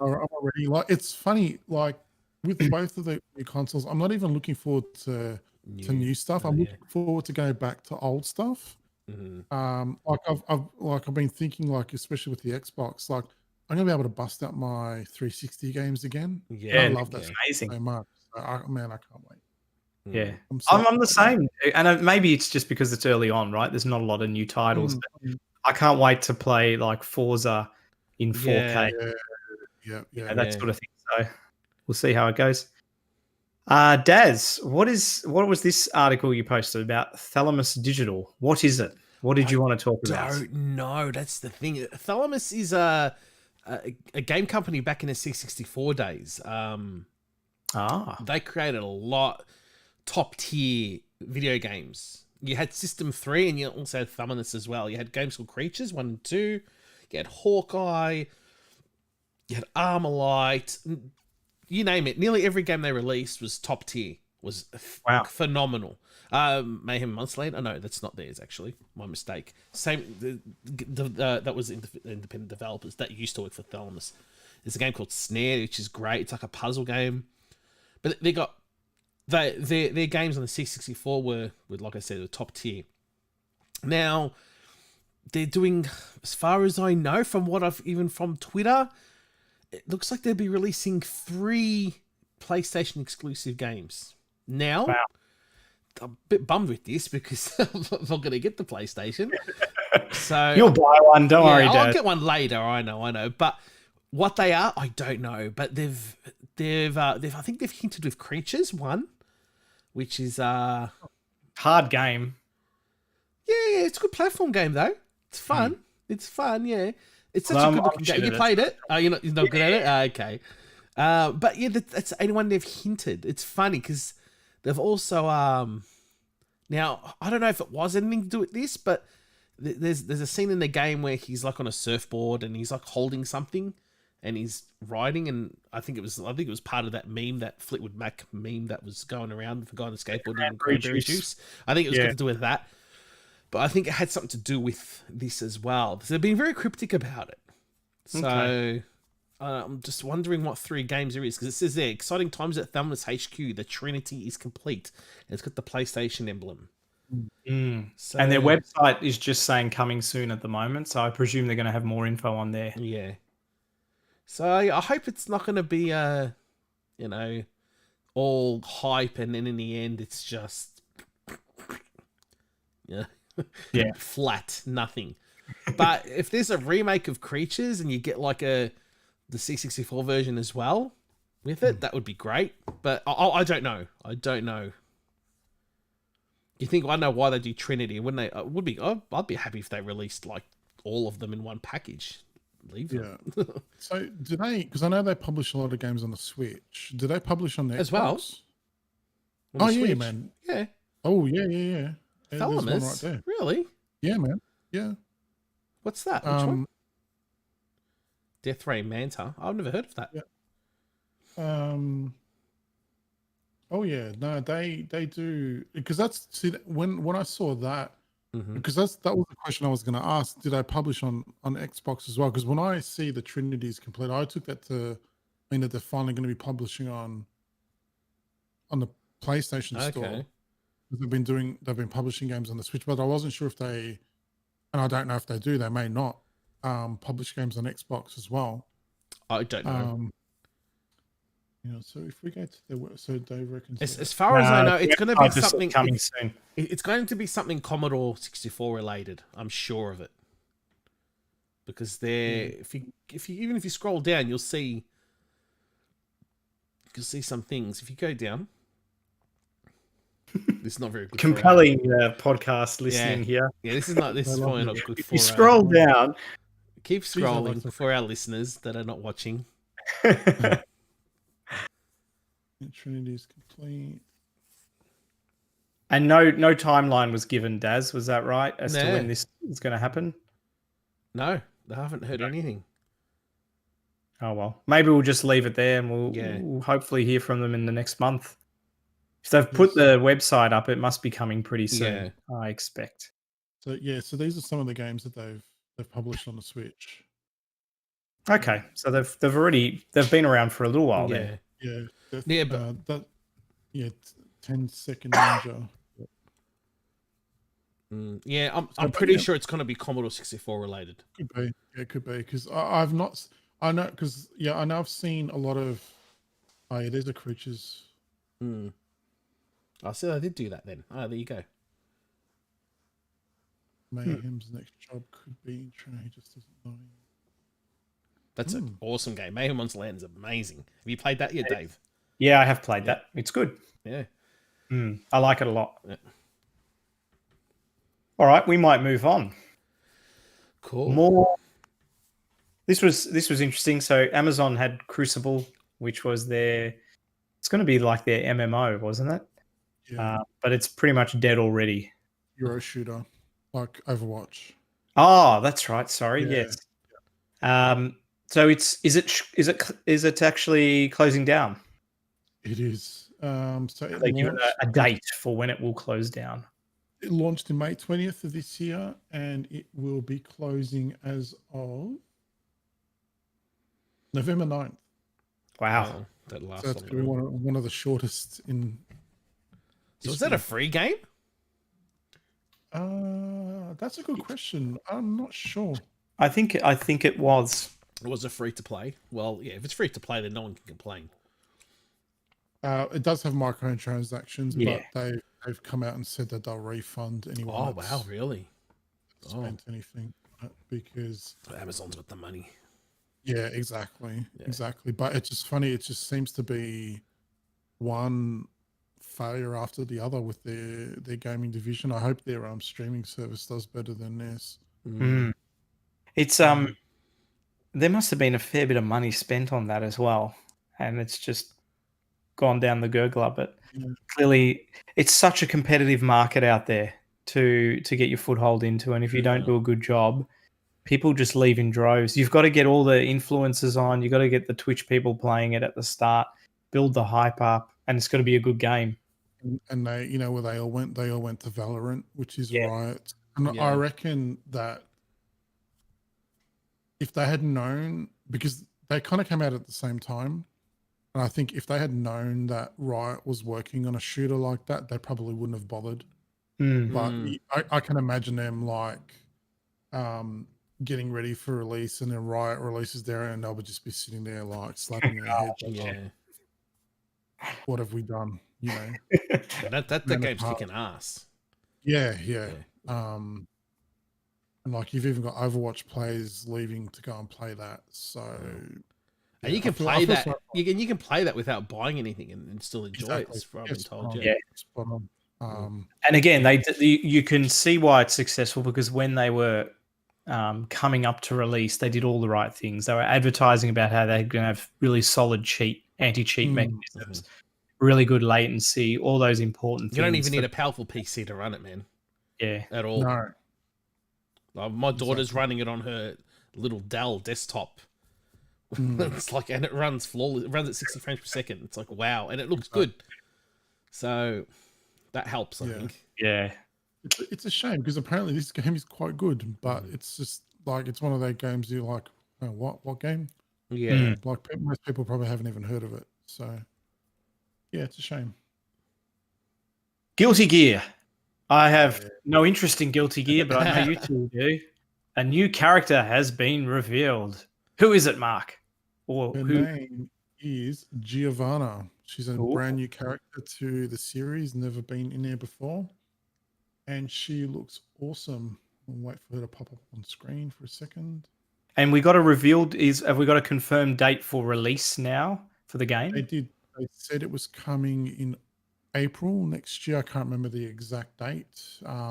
I'm already like. It's funny, like with both of the new consoles, I'm not even looking forward to new stuff. I'm looking forward to going back to old stuff. Like I've been thinking, like especially with the Xbox, like I'm gonna be able to bust out my 360 games again. Yeah, I love that amazing. so much. So man, I can't wait. Yeah, I'm I'm the same, and maybe it's just because it's early on, right? There's not a lot of new titles. But I can't wait to play like Forza in 4K. Yeah, that sort of thing. So we'll see how it goes. Daz, what was this article you posted about Thalamus Digital? What is it? What did you want to talk about? Don't know. That's the thing. Thalamus is a game company back in the C64 days. They created a lot top tier video games. You had System 3 and you also had Thalamus as well. You had games called Creatures 1 and 2. You had Hawkeye. You had Armalite. You name it. Nearly every game they released was top tier. Was phenomenal. Mayhem Months Later. No, that's not theirs actually. My mistake. Same. That was independent developers that used to work for Thalamus. There's a game called Snare, which is great. It's like a puzzle game. But they got their games on the C64 were like I said, the top tier. Now they're doing, as far as I know, from what I've even from Twitter, it looks like they'll be releasing 3 PlayStation exclusive games. Now, I'm a bit bummed with this because I'm not going to get the PlayStation. So you'll buy one, don't worry, Dad. I'll get one later. I know. But what they are, I don't know. But they've I think they've hinted with Creatures 1, which is hard game. Yeah, it's a good platform game though. It's fun. It's fun. Yeah, it's such a good looking game. You played it? You're not good at it. Okay. But yeah, that's anyone they've hinted. It's funny because they've also now I don't know if it was anything to do with this, but there's a scene in the game where he's like on a surfboard and he's like holding something and he's riding, and I think it was part of that meme, that Fleetwood Mac meme that was going around with the guy on the skateboard and cranberry juice. I think it was got to do with that. But I think it had something to do with this as well. So they've been very cryptic about it. So I'm just wondering what 3 games there is, because it says there, exciting times at Thalamus HQ. The Trinity is complete. And it's got the PlayStation emblem. So, and their website is just saying coming soon at the moment. So I presume they're going to have more info on there. Yeah. So I hope it's not going to be, all hype and then in the end it's just, flat, nothing. But if there's a remake of Creatures and you get like the C64 version as well with it, that would be great. But I don't know. You think I know why they do Trinity? Wouldn't they? I'd be happy if they released like all of them in one package. Leave them. Yeah. So do they? Because I know they publish a lot of games on the Switch. Do they publish on the as Xbox? well? Oh yeah, man. Yeah. Oh yeah. Thalamus, there's one right there. Really? Yeah, man. Yeah. What's that? Which one? Death Ray Manta. I've never heard of that. Yeah. Oh yeah, no, they do, because when I saw that, because that was the question I was going to ask. Did I publish on Xbox as well? Because when I see the Trinity is complete, I took that to mean that they're finally going to be publishing on the PlayStation Store. They've been publishing games on the Switch, but I wasn't sure if they, and I don't know if they do. They may not publish games on Xbox as well. I don't know. So if we go to their so Dave reckons, as far as I know, it's going to be something coming soon. It's going to be something Commodore 64 related. I'm sure of it, because if you scroll down, you'll see some things. If you go down, this is not very good. Compelling podcast listening here. Yeah, this is probably not good. If you scroll down, keep scrolling for our listeners that are not watching. Trinity is complete. And no timeline was given, Daz. Was that right? As to No. when this is going to happen? No, I haven't heard anything. Oh, well. Maybe we'll just leave it there and Yeah. we'll hopefully hear from them in the next month. If they've put the website up, it must be coming pretty soon, I expect. So yeah, so these are some of the games that they've published on the Switch. Okay, so they've been around for a little while then. Yeah, but 10-second Ninja. Yeah, I'm pretty sure it's going to be Commodore 64 related. Could be, yeah, it could be because I've not. I know because I know I've seen a lot of. Oh yeah, there's a creatures. I said I did do that then. Oh, there you go. Mayhem's next job could be Trey. He just doesn't know. That's an awesome game. Mayhem on Land is amazing. Have you played that yet, Dave? Yeah, I have played that. It's good. Yeah. I like it a lot. Yeah. All right, we might move on. Cool. More. This was interesting. So Amazon had Crucible, which was their. It's going to be like their MMO, wasn't it? Yeah. But it's pretty much dead already. Euro shooter, like Overwatch. Oh, that's right. Sorry. Yeah. Yes. So is it actually closing down? It is. So it They give launched, a date for when it will close down. It launched in May 20th of this year, and it will be closing as of November 9th. Wow. That lasts So it's going to be one of the shortest in. So is that a free game? That's a good question. I'm not sure. I think it was. It was a free to play. Well, yeah, if it's free to play, then no one can complain. It does have microtransactions, Yeah. but they've come out and said that they'll refund anyone. Oh wow, really? Spent anything because Amazon's got the money. Yeah, exactly. But it's just funny. It just seems to be one failure after the other with their gaming division. I hope their streaming service does better than this. It's there must have been a fair bit of money spent on that as well, and it's just gone down the gurgler. But clearly, it's such a competitive market out there to get your foothold into, and if you don't do a good job, people just leave in droves. You've got to get all the influencers on. You've got to get the Twitch people playing it at the start, build the hype up, and it's got to be a good game. And they, where they all went to Valorant, which is right. And I reckon that if they had known, because they kind of came out at the same time, and I think if they had known that Riot was working on a shooter like that, they probably wouldn't have bothered. But I can imagine them like getting ready for release, and then Riot releases there, and they'll just be sitting there like slapping their heads. What have we done? That game's kicking ass. Yeah. And like you've even got Overwatch players leaving to go and play that. So and you can play that. You can play that without buying anything and still enjoy it. From I've been told. Spot on. And again, you can see why it's successful, because when they were coming up to release, they did all the right things. They were advertising about how they're going to have really solid anti-cheat mechanisms, really good latency, all those important things. You don't even need a powerful PC to run it, man. Yeah. At all. No. Like my daughter's running it on her little Dell desktop. It's like, and it runs flawless. It runs at 60 frames per second. It's like, wow. And it looks good. So that helps, I think. Yeah. It's a shame because apparently this game is quite good, but it's just like, it's one of those games you're like, oh, what game? Yeah. Like most people probably haven't even heard of it. So yeah, it's a shame. Guilty Gear. I have no interest in Guilty Gear, but I know you two do. A new character has been revealed. Who is it, Mark? Her name is Giovanna. She's a brand new character to the series, never been in there before. And she looks awesome. I'll wait for her to pop up on screen for a second. And we got a revealed have we got a confirmed date for release now for the game? They did. They said it was coming in April next year. I can't remember the exact date.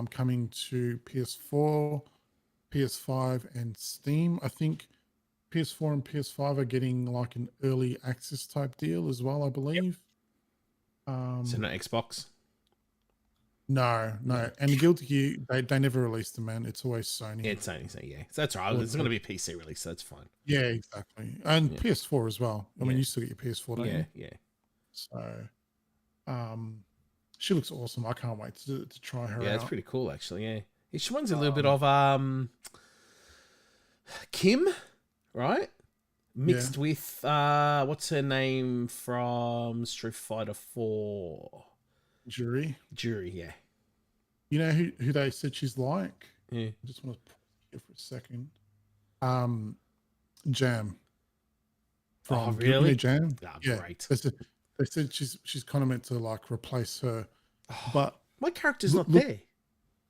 Coming to PS4, PS5, and Steam. I think PS4 and PS5 are getting like an early access type deal as well, I believe. So no Xbox. No. And Guilty Gear, they never released them, man. It's always Sony. Yeah, it's only so yeah. So that's right. It's going to be a PC release, so that's fine. Yeah, exactly. And Yeah. PS4 as well. I mean, Yeah. you still get your PS4, don't you? Yeah. So, she looks awesome. I can't wait to try her out. Yeah, it's pretty cool actually. Yeah, she reminds me a little bit of Kim, right? Mixed with what's her name from Street Fighter 4? Jury. Yeah. You know who they said she's like? Yeah. I just want to pause here for a second. Jam. Oh, From really? Jam. Ah, Yeah. great. They said she's kind of meant to like replace her, but My character's Look- not there.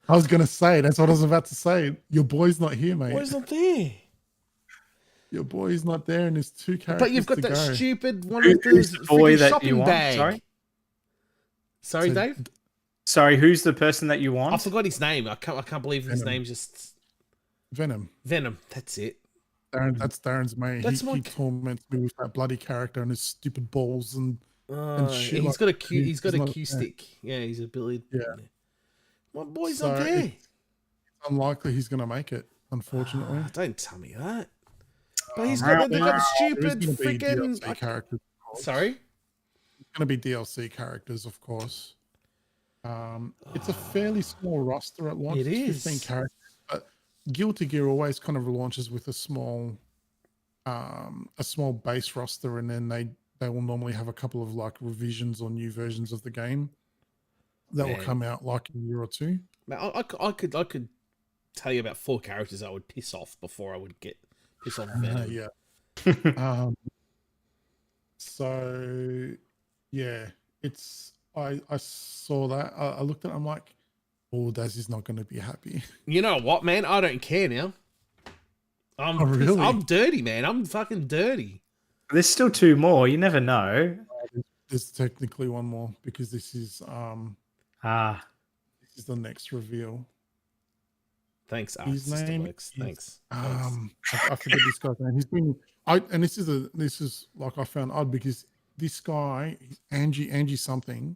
I was gonna say that's what I was about to say. Your boy's not here, mate. Why is not there? Your boy's not there, and there's two characters. But you've got to that go. stupid one Who- with the who's the boy freaking that shopping you want? bag. Sorry, So- Dave. Sorry, who's the person that you want? I forgot his name. I can't believe his Venom. name's just Venom. Venom. That's it. That's Darren's mate. That's he my- torments me with that bloody character and his stupid balls and shit He's like got a that. Q. He's got He's a not a Q fan. stick. Yeah, he's a Billy. Yeah. My boy's So not there. it's unlikely he's gonna make it, unfortunately. Don't tell me that. But he's Right, got they've got There stupid is gonna be freaking. DLC characters. of course. Sorry. It's gonna be DLC characters, of course. It's a fairly small roster at launch. It It's 15 is. characters, but Guilty Gear always kind of launches with a small base roster, and then they will normally have a couple of like revisions or new versions of the game that will Man. come out like in a year or two. Man, I could tell you about 4 characters I would piss off before I would get piss off Venom. Yeah. So yeah, it's I saw that. I looked at it, I'm like, oh, Dazzy's not gonna be happy. You know what, man? I don't care now. I'm Oh, really? I'm dirty, man. I'm fucking dirty. There's still 2 more. You never know. There's technically one more because this is the next reveal. Thanks, His name Works. is, Thanks. I forget this guy's name. He's been and this is like I found odd because this guy, Angie something,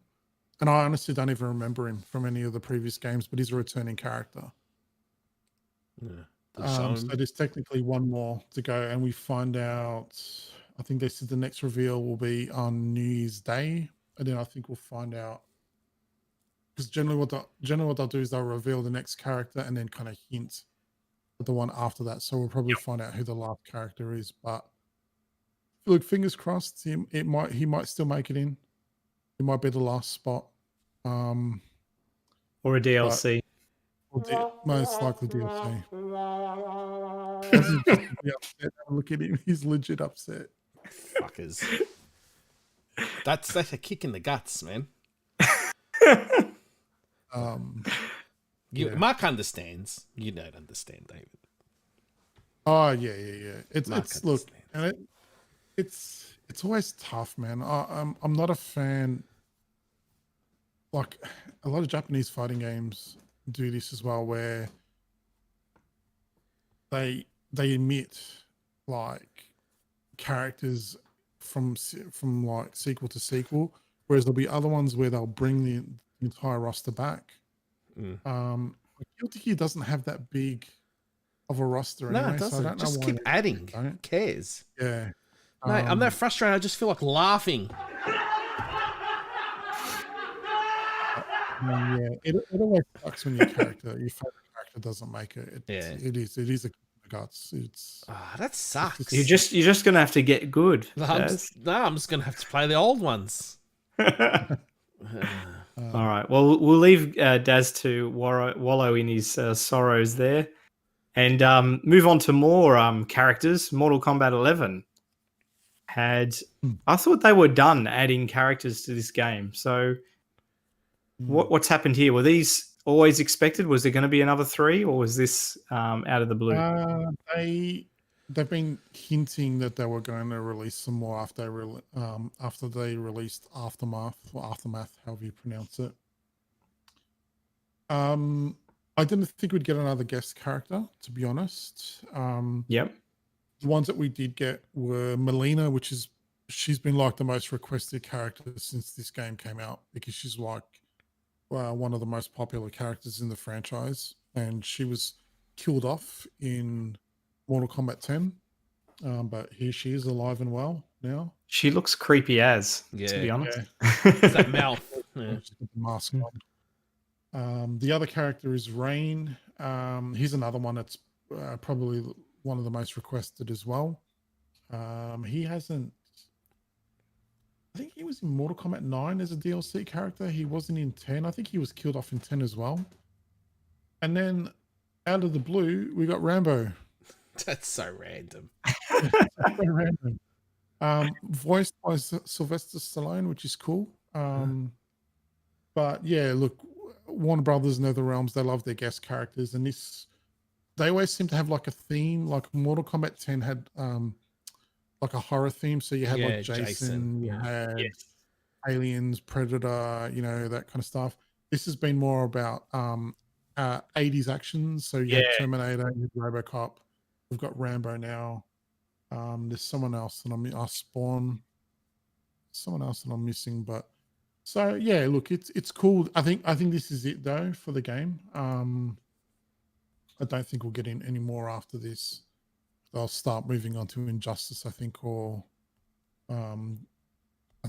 and I honestly don't even remember him from any of the previous games, but he's a returning character. Yeah. So there's technically one more to go, and we find out. I think they said the next reveal will be on New Year's Day, and then I think we'll find out. Because generally, what they'll do is they'll reveal the next character and then kind of hint at the one after that. So we'll probably find out who the last character is. But look, fingers crossed. He might still make it in. It might be the last spot. Or a DLC. Most likely DLC. Look at him. He's legit upset. Fuckers. That's a kick in the guts, man. Yeah. Mark understands. You don't understand, David. Oh yeah. It's Mark look, understands. and it's always tough, man. I'm not a fan. Like a lot of Japanese fighting games do this as well, where they emit like characters from like sequel to sequel, whereas there'll be other ones where they'll bring the entire roster back. Guilty Gear doesn't have that big of a roster anyway. No, it doesn't. So I don't Just know keep why adding. don't. Who cares? Yeah. Mate, I'm that frustrated. I just feel like laughing. Yeah, it always sucks when your favorite character doesn't make it. Yeah. It is a kick in the guts. It's That sucks. You're just gonna have to get good. I'm Daz. just gonna have to play the old ones. All right. Well, we'll leave Daz to wallow in his sorrows there, and move on to more characters. Mortal Kombat 11 had. I thought they were done adding characters to this game. So, what's happened here? Were these always expected? Was there going to be another 3, or was this out of the blue? they've been hinting that they were going to release some more after they released Aftermath, however you pronounce it. I didn't think we'd get another guest character, to be honest. Yep. The ones that we did get were Melina, which is she's been like the most requested character since this game came out because she's like one of the most popular characters in the franchise, and she was killed off in Mortal Kombat 10. But here she is, alive and well now. She looks creepy as, to Yeah. be honest. It's that mouth. Yeah. She's got the mask on. The other character is Rain. He's another one that's probably one of the most requested as well. He hasn't. I think he was in Mortal Kombat 9 as a DLC character. He wasn't in 10. I think he was killed off in 10 as well. And then out of the blue, we got Rambo. That's so random. Random. Voiced by Sylvester Stallone, which is cool. But yeah, look, Warner Brothers, NetherRealms, they love their guest characters, and they always seem to have like a theme. Like Mortal Kombat 10 had like a horror theme, so you had like Jason, you had Aliens, Predator, that kind of stuff. This has been more about 80s action, so you had Terminator, you had RoboCop. We've got Rambo now. There's someone else that Spawn. Someone else that I'm missing, but so yeah, look, it's cool. I think this is it though for the game. I don't think we'll get in any more after this. They'll start moving on to Injustice, I think, or I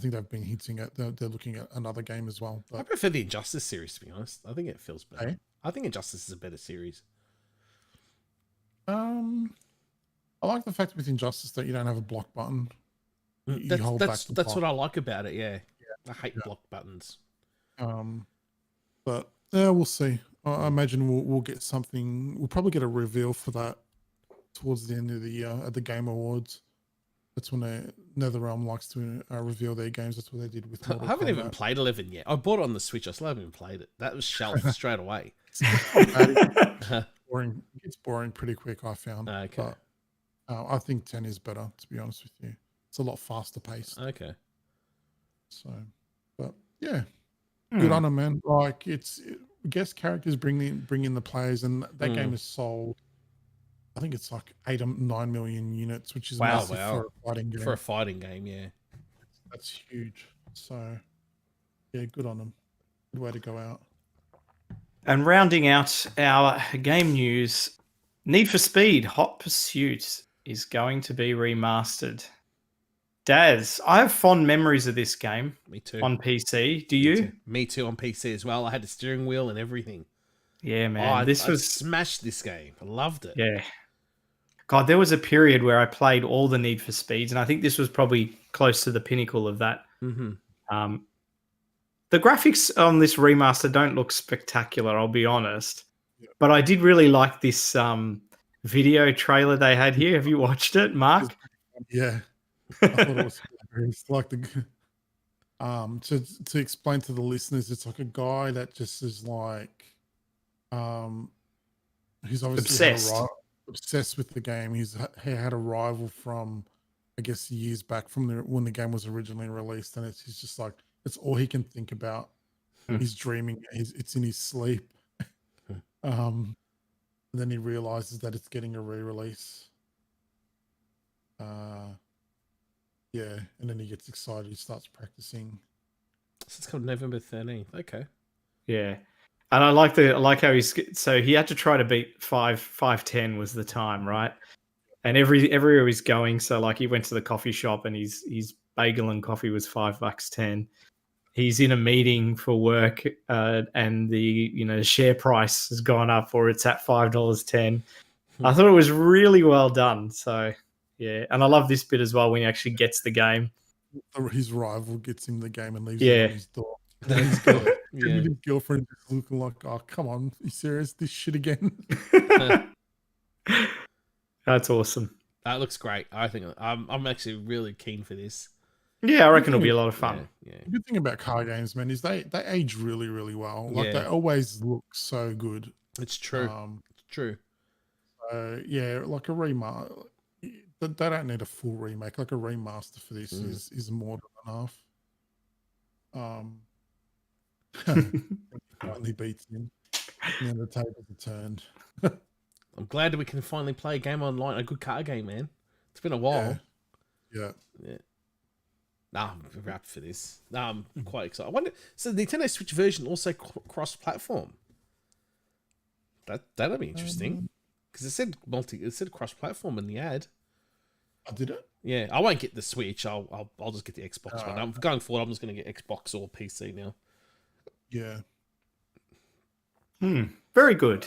think they've been hinting at they're looking at another game as well. But I prefer the Injustice series, to be honest. I think it feels better. Okay. I think Injustice is a better series. I like the fact with Injustice that you don't have a block button. You hold That's back the what I like about it. Yeah, I hate block buttons. But yeah, we'll see. I imagine we'll get something. We'll probably get a reveal for that towards the end of the year at the Game Awards. That's when NetherRealm likes to reveal their games. That's what they did with Mortal I haven't Kombat. even played 11 yet. I bought it on the Switch. I still haven't even played it. That was shelved straight away. Boring. It gets boring pretty quick, I found. Okay. But I think 10 is better, to be honest with you. It's a lot faster paced. Okay. So, but yeah, good on them, man. Like guest characters bring in the players, and that game is sold. I think it's like 8 or 9 million units, which is massive for a fighting game. For a fighting game, yeah. That's huge. So, yeah, good on them. Good way to go out. And rounding out our game news, Need for Speed Hot Pursuit is going to be remastered. Daz, I have fond memories of this game. Me too. On PC. Do you? Me too on PC as well. I had the steering wheel and everything. Yeah, man. I was smashed this game. I loved it. Yeah. God, there was a period where I played all the Need for Speeds, and I think this was probably close to the pinnacle of that. Mm-hmm. The graphics on this remaster don't look spectacular, I'll be honest. But I did really like this video trailer they had here. Have you watched it, Mark? Yeah. I thought it was hilarious. Like to explain to the listeners, it's like a guy that just is like he's obviously obsessed with the game. He had a rival from, I guess, years back from when the game was originally released, and he's just like, it's all he can think about. He's dreaming. It's in his sleep. And then he realizes that it's getting a re-release. Yeah, and then he gets excited. He starts practicing. So it's called November 13th. Okay. Yeah. And I like how he had to try to beat 5:10 was the time, right? And everywhere he's going, so like he went to the coffee shop and his bagel and coffee was $5.10. He's in a meeting for work, and the share price has gone up, or it's at $5.10. I thought it was really well done. So yeah, and I love this bit as well when he actually gets the game. His rival gets him the game and leaves it on his door. That's good. Yeah. His girlfriend just looking like, oh, come on, are you serious? This shit again? That's awesome. That looks great. I think I'm actually really keen for this. Yeah, I reckon it'll be a lot of fun. Yeah. The good thing about car games, man, is they age really, really well. Like they always look so good. It's true. It's true. Yeah, like a remaster. They don't need a full remake. Like a remaster for this is more than enough. Finally beats him. And then the tables are turned. I'm glad that we can finally play a game online, a good car game, man. It's been a while. Yeah. Nah, I'm wrapped for this. Nah, I'm quite excited. I wonder. So the Nintendo Switch version also cross-platform. That'll be interesting because it said cross-platform in the ad. I did it. Yeah, I won't get the Switch. I'll just get the Xbox one. I'm going forward. I'm just going to get Xbox or PC now. Yeah. Very good.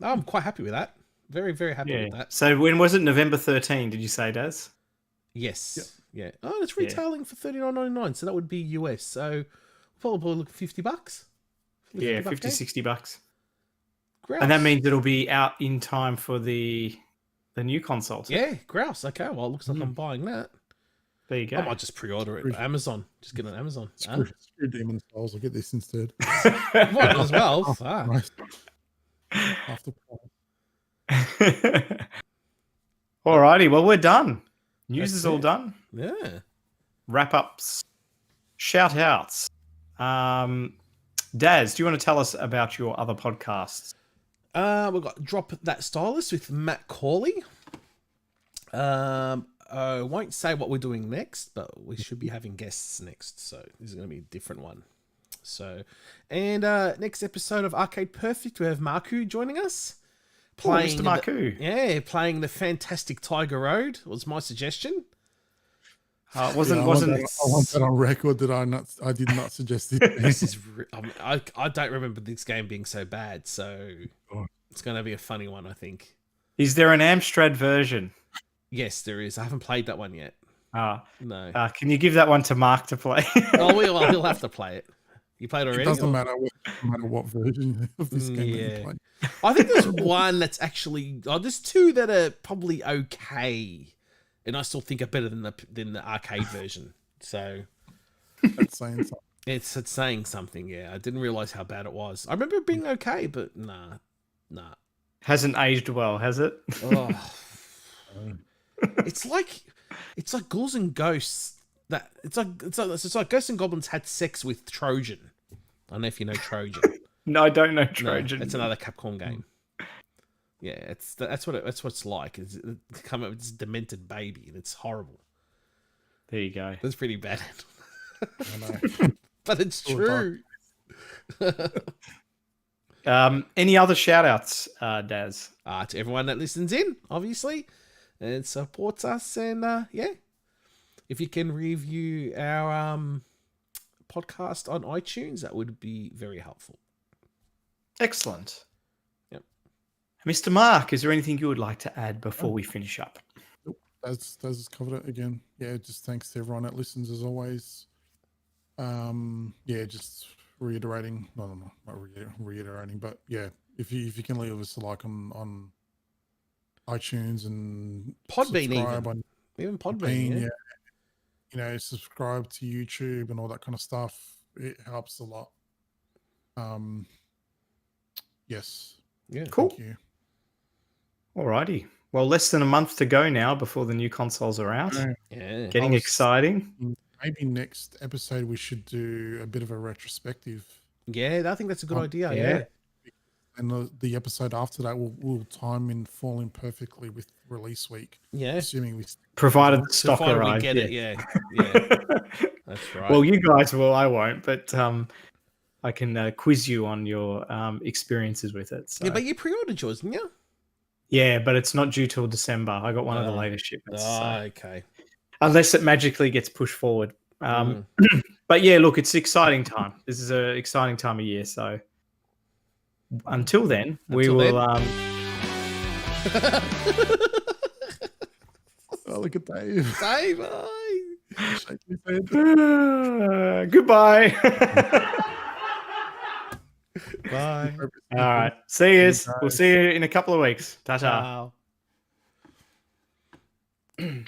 I'm quite happy with that. Very, very happy Yeah. with that. So when was it? November 13, did you say, Daz? Yes. Yeah. Oh, it's retailing for $39.99, so that would be US. So probably look $50. Yeah, 50 $50, $60. Grouse. And that means it'll be out in time for the new console too. Yeah, grouse. Okay, well, it looks like I'm buying that. There you go. I might just pre-order it. Amazon. Just get it on Amazon. Screw Demon Souls. I'll get this instead. Might as well. Nice. Half the price. Alrighty, well, we're done. News is all done. Yeah. Wrap ups, shout outs. Daz, do you want to tell us about your other podcasts? We've got Drop That Stylus with Matt Corley. I won't say what we're doing next, but we should be having guests next, so this is going to be a different one. So, and next episode of Arcade Perfect, we have Marku joining us. Mr. Marku. Playing the fantastic Tiger Road was my suggestion. I I want that on record that I did not suggest it. This is I don't remember this game being so bad, so it's going to be a funny one, I think. Is there an Amstrad version? Yes, there is. I haven't played that one yet. No. Can you give that one to Mark to play? He'll have to play it. You played already? It doesn't matter what version of this game you play. I think there's one that's actually... there's two that are probably okay. And I still think are better than the arcade version. So... That's saying something. It's saying something, yeah. I didn't realise how bad it was. I remember it being okay, but nah. Hasn't aged well, has it? Oh. It's like Ghouls and Ghosts. It's like Ghosts and Goblins had sex with Trojan. I don't know if you know Trojan. No, I don't know Trojan. No, it's another Capcom game. Yeah, that's what it's like. It's come up with this demented baby, and it's horrible. There you go. That's pretty bad. I know. But it's true. Any other shout outs, Daz? To everyone that listens in, obviously, and supports us, and if you can review our podcast on iTunes, that would be very helpful. Excellent. Yep. Mr. Mark, is there anything you would like to add before we finish up? That's covered it again. Yeah, just thanks to everyone that listens as always. Just reiterating. No, not reiterating, but yeah, if you can leave us a like on iTunes and Podbean, subscribe even Podbean, yeah. Subscribe to YouTube and all that kind of stuff. It helps a lot. Yes. Yeah. Cool. Thank you. Alrighty. Well, less than a month to go now before the new consoles are out. Yeah. Getting exciting. Maybe next episode we should do a bit of a retrospective. Yeah, I think that's a good idea. Yeah. And the episode after that will fall in perfectly with release week. Yeah. Assuming we Provided the stock arrives. We get it. Yeah. That's right. Well, you guys will. I won't, but I can quiz you on your experiences with it. So. Yeah, but you pre-ordered yours, didn't you? Yeah, but it's not due till December. I got one of the latest shipments. Okay. Unless it magically gets pushed forward. But yeah, look, it's an exciting time. This is an exciting time of year. So until then, we will. Oh, look at Dave. Dave, Shake his head. Goodbye. Bye. All right. See you. We'll see you in a couple of weeks. Ta-ta. Ciao.